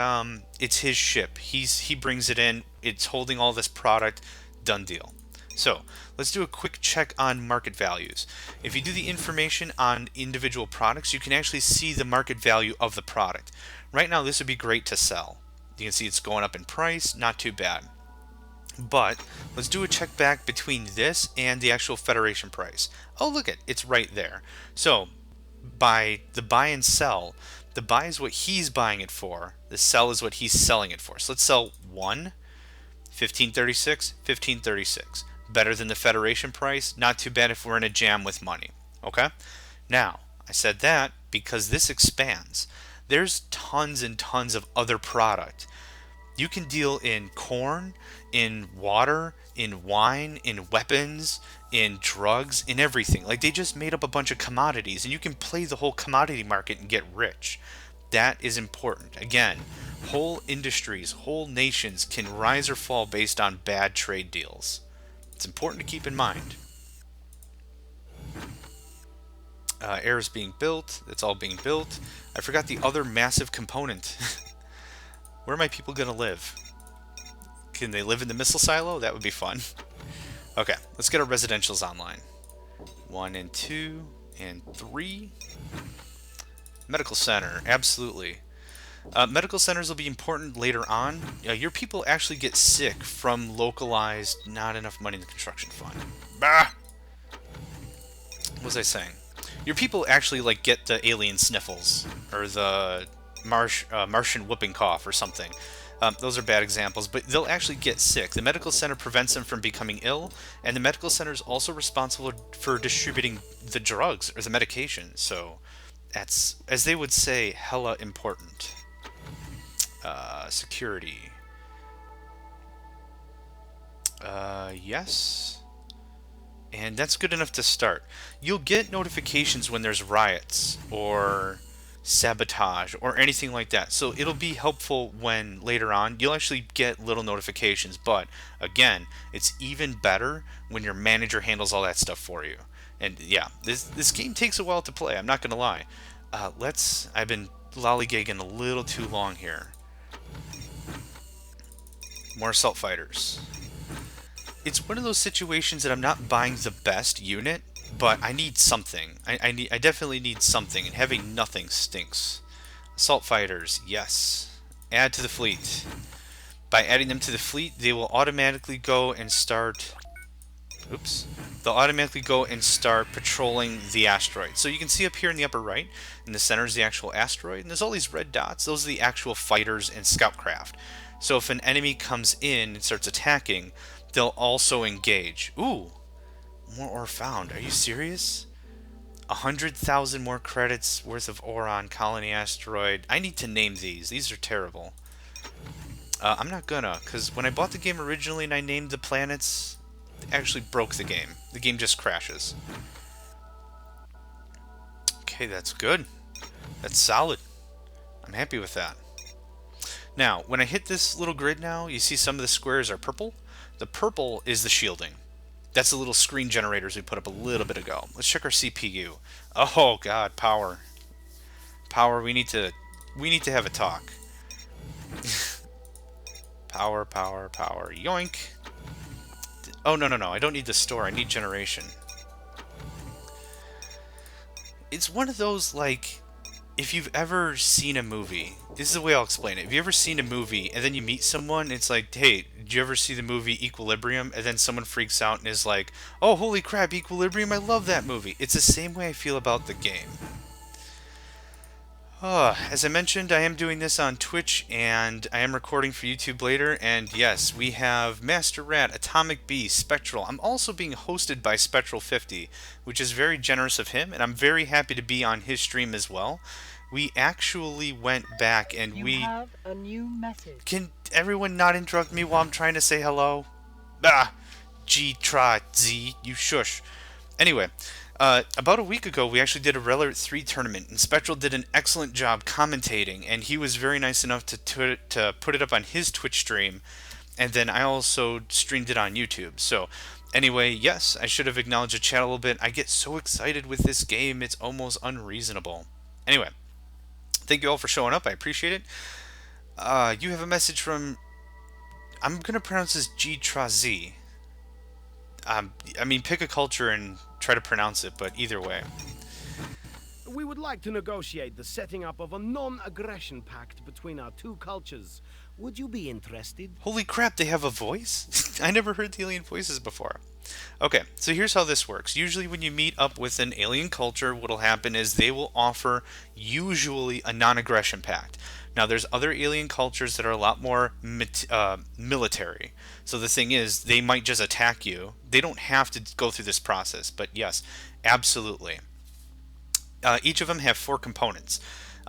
it's his ship. He brings it in. It's holding all this product. Done deal. So let's do a quick check on market values. If you do the information on individual products, you can actually see the market value of the product. Right now, this would be great to sell. You can see it's going up in price. Not too bad. But let's do a check back between this and the actual Federation price. Oh, look it's right there. So by the buy and sell, the buy is what he's buying it for. The sell is what he's selling it for. So let's sell 1, 1536, 1536. Better than the Federation price. Not too bad if we're in a jam with money. Okay? Now, I said that because this expands. There's tons and tons of other product. You can deal in corn, in water, in wine, in weapons, in drugs, in everything. Like, they just made up a bunch of commodities, and you can play the whole commodity market and get rich. That is important. Again, whole industries, whole nations can rise or fall based on bad trade deals. It's important to keep in mind. Air is being built. It's all being built. I forgot the other massive component. Where are my people going to live? Can they live in the missile silo? That would be fun. Okay, let's get our residentials online. 1 and 2 and 3. Medical center, absolutely. Medical centers will be important later on. Your people actually get sick from localized, not enough money in the construction fund. Bah! What was I saying? Your people actually like get the alien sniffles or the Martian whooping cough or something. Those are bad examples, but they'll actually get sick. The medical center prevents them from becoming ill, and the medical center is also responsible for distributing the drugs or the medication. So that's, as they would say, hella important. Security. Yes. And that's good enough to start. You'll get notifications when there's riots or sabotage or anything like that. So it'll be helpful when later on you'll actually get little notifications. But again, it's even better when your manager handles all that stuff for you. And yeah, this game takes a while to play. I'm not gonna lie. I've been lollygagging a little too long here. More assault fighters. It's one of those situations that I'm not buying the best unit, but I need something. I definitely need something, and having nothing stinks. Assault fighters, yes. Add to the fleet. By adding them to the fleet, they will automatically go and start... Oops. They'll automatically go and start patrolling the asteroid. So you can see up here in the upper right, in the center is the actual asteroid, and there's all these red dots. Those are the actual fighters and scout craft. So if an enemy comes in and starts attacking, they'll also engage. Ooh! More ore found. Are you serious? 100,000 more credits worth of ore on Colony Asteroid. I need to name these. These are terrible. I'm not gonna, because when I bought the game originally and I named the planets, it actually broke the game. The game just crashes. Okay, that's good. That's solid. I'm happy with that. Now, when I hit this little grid now, you see some of the squares are purple. The purple is the shielding. That's the little screen generators we put up a little bit ago. Let's check our CPU. Oh god, power. Power, we need to have a talk. Power, power, power. Yoink. Oh, no, I don't need the store. I need generation. It's one of those, like, if you've ever seen a movie, this is the way I'll explain it. If you ever seen a movie and then you meet someone, it's like, hey, did you ever see the movie Equilibrium? And then someone freaks out and is like, oh, holy crap, Equilibrium, I love that movie. It's the same way I feel about the game. As I mentioned, I am doing this on Twitch, and I am recording for YouTube later, and yes, we have Master Rat, Atomic Beast, Spectral. I'm also being hosted by Spectral50, which is very generous of him, and I'm very happy to be on his stream as well. We actually went back and You have a new message. Can everyone not interrupt me while I'm trying to say hello? Ah! G-Try-Z, you shush. Anyway, about a week ago, we actually did a Relic 3 tournament, and Spectral did an excellent job commentating, and he was very nice enough to put it up on his Twitch stream, and then I also streamed it on YouTube. So, anyway, yes, I should have acknowledged the chat a little bit. I get so excited with this game, it's almost unreasonable. Anyway, thank you all for showing up, I appreciate it. You have a message from... I'm going to pronounce this G-Tra-Z. I mean, pick a culture and try to pronounce it, but either way. We would like to negotiate the setting up of a non-aggression pact between our two cultures. Would you be interested? Holy crap, they have a voice? I never heard the alien voices before. Okay, so here's how this works. Usually when you meet up with an alien culture, what'll happen is they will offer usually a non-aggression pact. Now, there's other alien cultures that are a lot more military. So the thing is, they might just attack you. They don't have to go through this process, but yes, absolutely. Each of them have 4 components.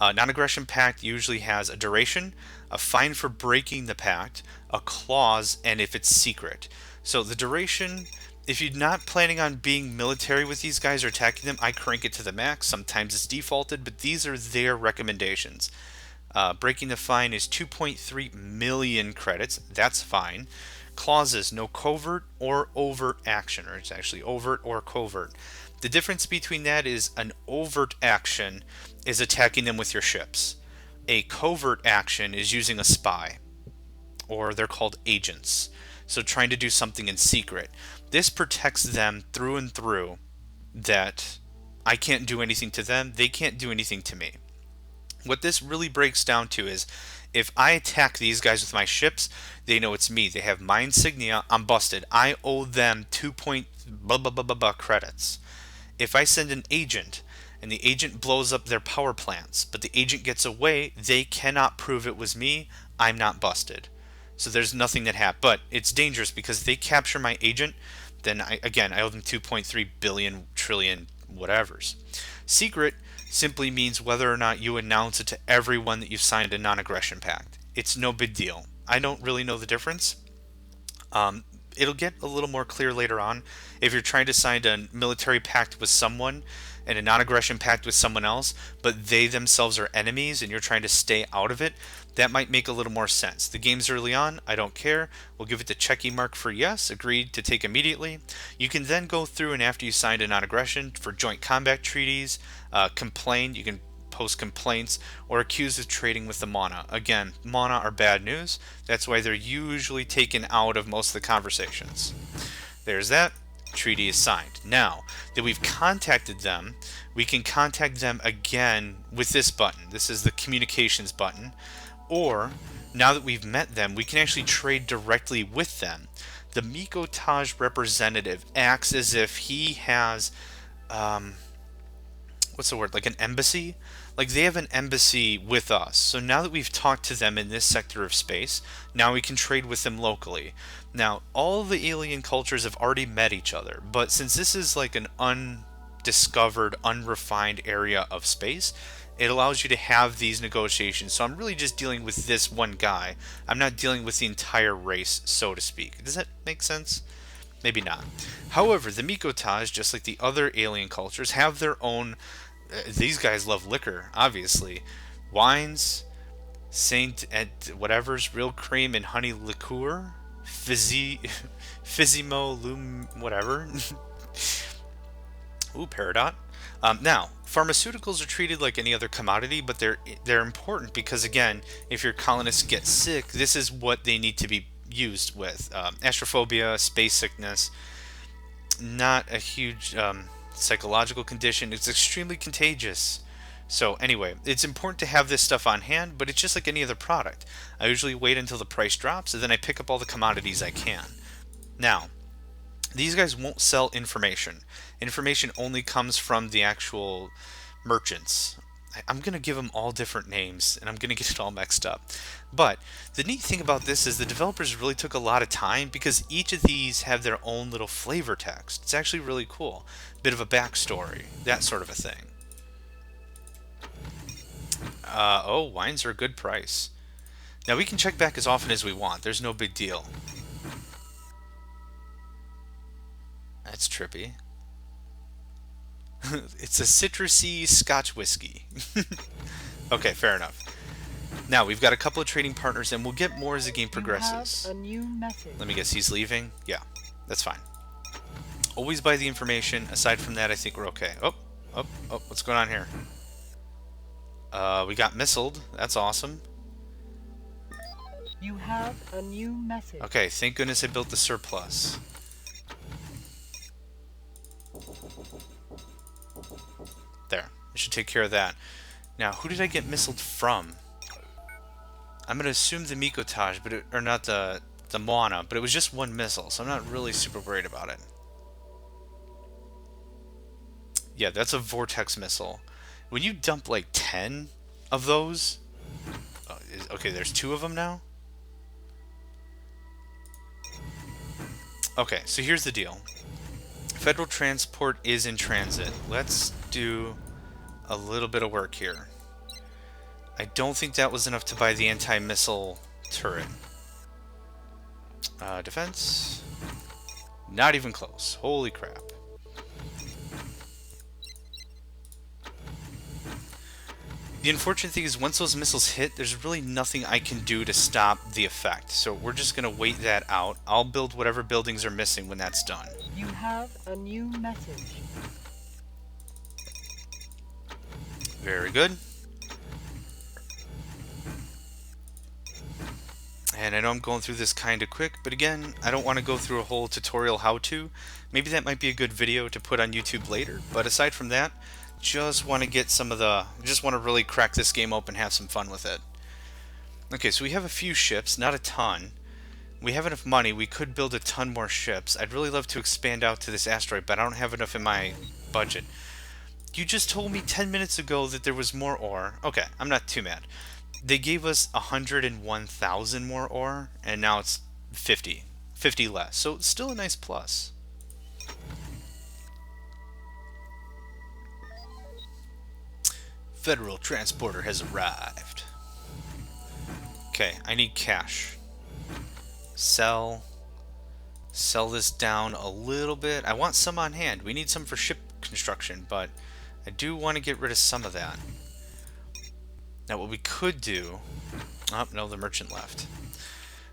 Non-aggression pact usually has a duration, a fine for breaking the pact, a clause, and if it's secret. So the duration If you're not planning on being military with these guys or attacking them, I crank it to the max. Sometimes it's defaulted, but these are their recommendations. Breaking the fine is 2.3 million credits. That's fine. Clauses, no covert or overt action, or it's actually overt or covert. The difference between that is an overt action is attacking them with your ships. A covert action is using a spy, or they're called agents. So trying to do something in secret. This protects them through and through, that I can't do anything to them, they can't do anything to me. What this really breaks down to is, if I attack these guys with my ships, they know it's me. They have my insignia. I'm busted. I owe them 2 credits. If I send an agent and the agent blows up their power plants, but the agent gets away, they cannot prove it was me. I'm not busted. So there's nothing that happened. But it's dangerous because if they capture my agent, then I owe them 2.3 billion trillion whatevers. Secret simply means whether or not you announce it to everyone that you've signed a non-aggression pact. It's no big deal. I don't really know the difference. It'll get a little more clear later on. If you're trying to sign a military pact with someone and a non-aggression pact with someone else, but they themselves are enemies and you're trying to stay out of it, that might make a little more sense. The game's early on, I don't care. We'll give it the checky mark for yes, agreed to take immediately. You can then go through, and after you signed a non-aggression, for joint combat treaties, complain, you can post complaints, or accuse of trading with the Mana. Again, Mana are bad news. That's why they're usually taken out of most of the conversations. There's that. Treaty is signed. Now that we've contacted them, we can contact them again with this button. This is the communications button. Or, now that we've met them, we can actually trade directly with them. The Megacycle representative acts as if he has, what's the word, like an embassy? Like they have an embassy with us. So now that we've talked to them in this sector of space, now we can trade with them locally. Now, all the alien cultures have already met each other, but since this is like an undiscovered, unrefined area of space, it allows you to have these negotiations. So I'm really just dealing with this one guy. I'm not dealing with the entire race, so to speak. Does that make sense? Maybe not. However, the Megacycle, just like the other alien cultures, have their own... these guys love liquor, obviously. Wines, Saint and whatever's, real cream and honey liqueur, Fizzimo, Lum, whatever. Ooh, Peridot. Now, pharmaceuticals are treated like any other commodity, but they're important because, again, if your colonists get sick, this is what they need to be used with. Astrophobia, space sickness, not a huge psychological condition. It's extremely contagious. So anyway, it's important to have this stuff on hand, but it's just like any other product. I usually wait until the price drops, and then I pick up all the commodities I can. Now, these guys won't sell information. Information only comes from the actual merchants. I'm going to give them all different names, and I'm going to get it all mixed up. But the neat thing about this is the developers really took a lot of time because each of these have their own little flavor text. It's actually really cool. Bit of a backstory, that sort of a thing. Oh, wines are a good price. Now we can check back as often as we want. There's no big deal. That's trippy. It's a citrusy Scotch whiskey. Okay, fair enough. Now, we've got a couple of trading partners, and we'll get more as the game progresses. You have a new message. Let me guess, he's leaving? Yeah, that's fine. Always buy the information. Aside from that, I think we're okay. Oh, what's going on here? We got missiled. That's awesome. You have a new message. Okay, thank goodness I built the surplus. There, I should take care of that. Now, who did I get missiled from? I'm gonna assume the Megacycle, but or not the Moana, but it was just one missile, so I'm not really super worried about it. Yeah, that's a vortex missile. When you dump like 10 of those, okay, there's 2 of them now. Okay, so here's the deal. Federal transport is in transit. Let's do a little bit of work here. I don't think that was enough to buy the anti-missile turret. Defense. Not even close. Holy crap. The unfortunate thing is once those missiles hit, there's really nothing I can do to stop the effect. So we're just going to wait that out. I'll build whatever buildings are missing when that's done. You have a new message. Very good. And I know I'm going through this kind of quick, but again, I don't want to go through a whole tutorial how-to. Maybe that might be a good video to put on YouTube later, but aside from that, just want to get some of the... just want to really crack this game open and have some fun with it. Okay, so we have a few ships, not a ton. We have enough money, we could build a ton more ships. I'd really love to expand out to this asteroid, but I don't have enough in my budget. You just told me 10 minutes ago that there was more ore. Okay, I'm not too mad. They gave us 101,000 more ore, and now it's 50 less. So it's still a nice plus. Federal transporter has arrived. Okay, I need cash. Sell this down a little bit. I want some on hand. We need some for ship construction, but I do want to get rid of some of that. Now what we could do... oh, no, the merchant left.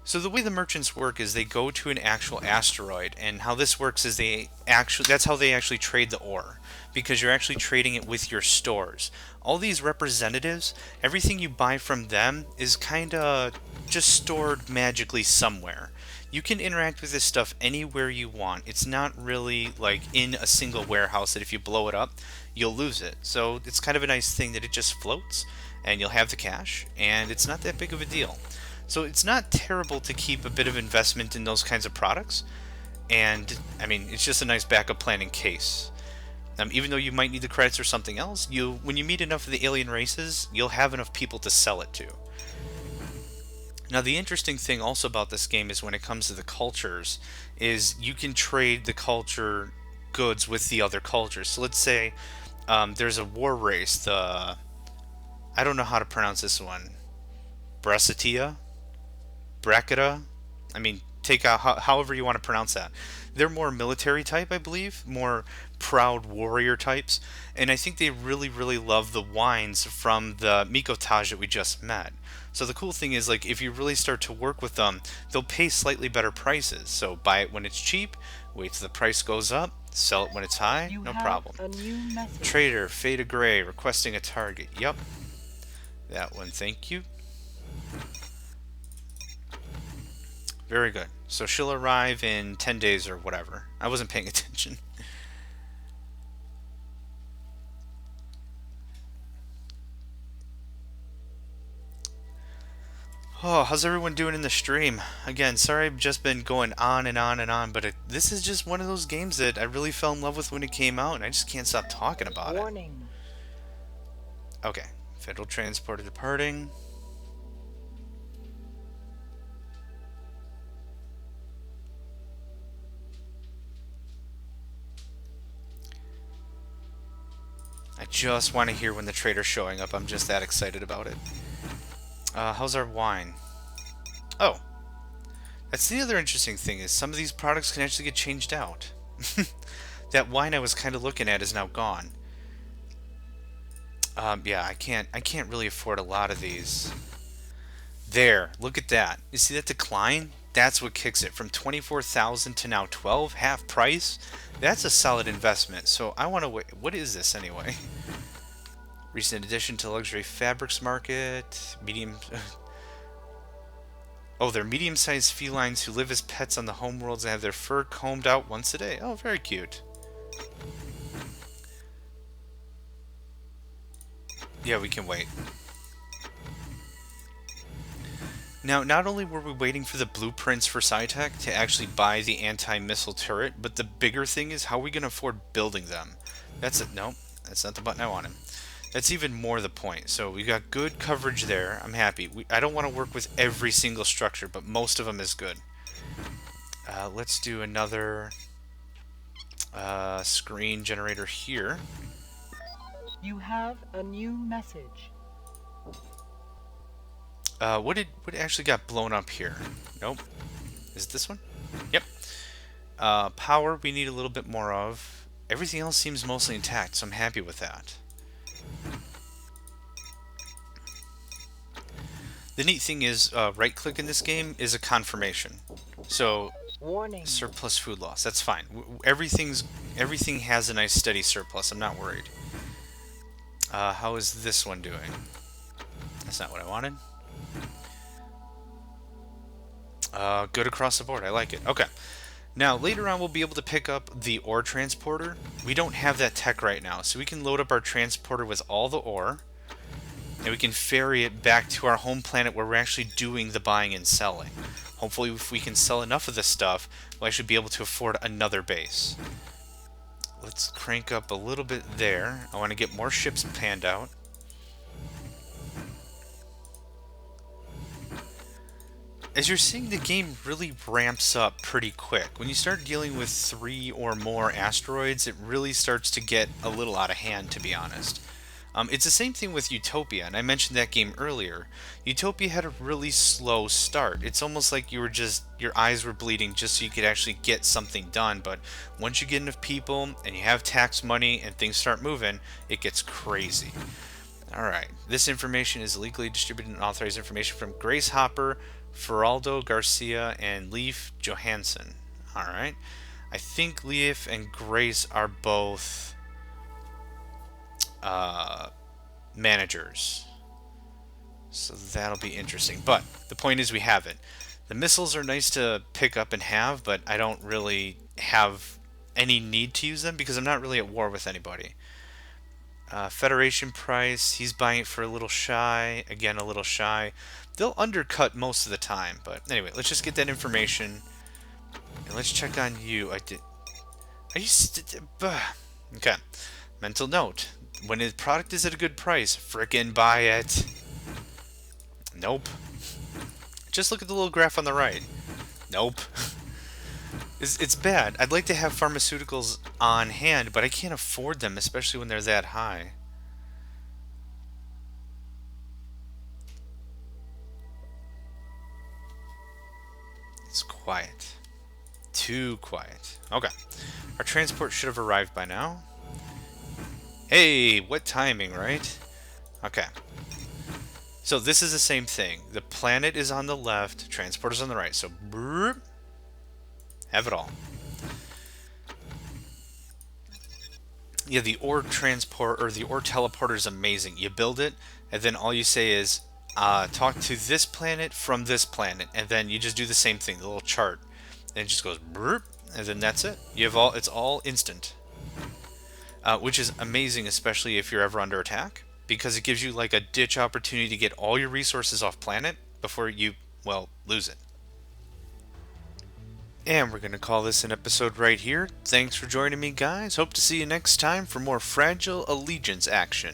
So the way the merchants work is they go to an actual asteroid, and how this works is that's how they actually trade the ore, because you're actually trading it with your stores. All these representatives, everything you buy from them is kind of just stored magically somewhere. You can interact with this stuff anywhere you want. It's not really like in a single warehouse that if you blow it up, you'll lose it. So it's kind of a nice thing that it just floats, and you'll have the cash, and it's not that big of a deal. So it's not terrible to keep a bit of investment in those kinds of products, and I mean, it's just a nice backup plan in case. Even though you might need the credits or something else, when you meet enough of the alien races, you'll have enough people to sell it to. Now the interesting thing also about this game is when it comes to the cultures, is you can trade the culture goods with the other cultures. So let's say there's a war race, I don't know how to pronounce this one, Braccia? I mean, take out however you want to pronounce that. They're more military type, I believe, more proud warrior types, and I think they really, really love the wines from the Mikotage that we just met. So the cool thing is, like, if you really start to work with them, they'll pay slightly better prices. So buy it when it's cheap, wait till the price goes up, sell it when it's high, no problem. A new message. Trader, Fade of Gray, requesting a target. Yep. That one, thank you. Very good. So she'll arrive in 10 days or whatever. I wasn't paying attention. Oh, how's everyone doing in the stream? Again, sorry I've just been going on and on and on, but this is just one of those games that I really fell in love with when it came out, and I just can't stop talking about Warning. it. Okay. Federal transporter departing. I just want to hear when the trader's showing up. I'm just that excited about it. How's our wine? Oh. That's the other interesting thing, is some of these products can actually get changed out. That wine I was kind of looking at is now gone. Yeah, I can't really afford a lot of these. There, look at that. You see that decline? That's what kicks it from 24,000 to now 12, half price. That's a solid investment. So I want to wait. What is this anyway? Recent addition to the luxury fabrics market. Medium. Oh, they're medium-sized felines who live as pets on the homeworlds and have their fur combed out once a day. Oh, very cute. Yeah, we can wait. Now, not only were we waiting for the blueprints for SciTech to actually buy the anti-missile turret, but the bigger thing is how are we going to afford building them? That's it. No, that's not the button I wanted. That's even more the point. So we got good coverage there. I'm happy. I don't want to work with every single structure, but most of them is good. Let's do another screen generator here. You have a new message. What actually got blown up here? Nope. Is it this one? Yep. Power we need a little bit more of. Everything else seems mostly intact, so I'm happy with that. The neat thing is, right-click in this game is a confirmation. So, Warning. surplus food loss, that's fine. Everything has a nice steady surplus, I'm not worried. How is this one doing? That's not what I wanted. Good across the board, I like it. Okay. Now, later on, we'll be able to pick up the ore transporter. We don't have that tech right now, so we can load up our transporter with all the ore, and we can ferry it back to our home planet where we're actually doing the buying and selling. Hopefully, if we can sell enough of this stuff, we'll actually be able to afford another base. Let's crank up a little bit there. I want to get more ships panned out. As you're seeing, the game really ramps up pretty quick. When you start dealing with 3 or more asteroids, it really starts to get a little out of hand, to be honest. It's the same thing with Utopia, and I mentioned that game earlier. Utopia had a really slow start. It's almost like your eyes were bleeding just so you could actually get something done, but once you get enough people, and you have tax money, and things start moving, it gets crazy. Alright, this information is legally distributed and authorized information from Grace Hopper, Feraldo Garcia, and Leif Johansson. Alright. I think Leif and Grace are both managers. So that'll be interesting. But the point is we have it. The missiles are nice to pick up and have, but I don't really have any need to use them because I'm not really at war with anybody. Federation price, he's buying it for a little shy. Again, a little shy. They'll undercut most of the time, but anyway, let's just get that information. And let's check on you. Are you okay. Mental note. When the product is at a good price, frickin' buy it. Nope. Just look at the little graph on the right. Nope. It's bad. I'd like to have pharmaceuticals on hand, but I can't afford them, especially when they're that high. It's quiet. Too quiet. Okay. Our transport should have arrived by now. Hey, what timing, right? Okay. So this is the same thing. The planet is on the left, transport is on the right. So, brrr, have it all. Yeah, the ore transport, or the ore teleporter is amazing. You build it, and then all you say is, talk to this planet from this planet, and then you just do the same thing, the little chart, and it just goes burp, and then that's it. You have all, it's all instant, which is amazing, especially if you're ever under attack, because it gives you like a ditch opportunity to get all your resources off planet before you, well, lose it. And we're going to call this an episode right here. Thanks for joining me, guys. Hope to see you next time for more Fragile Allegiance action.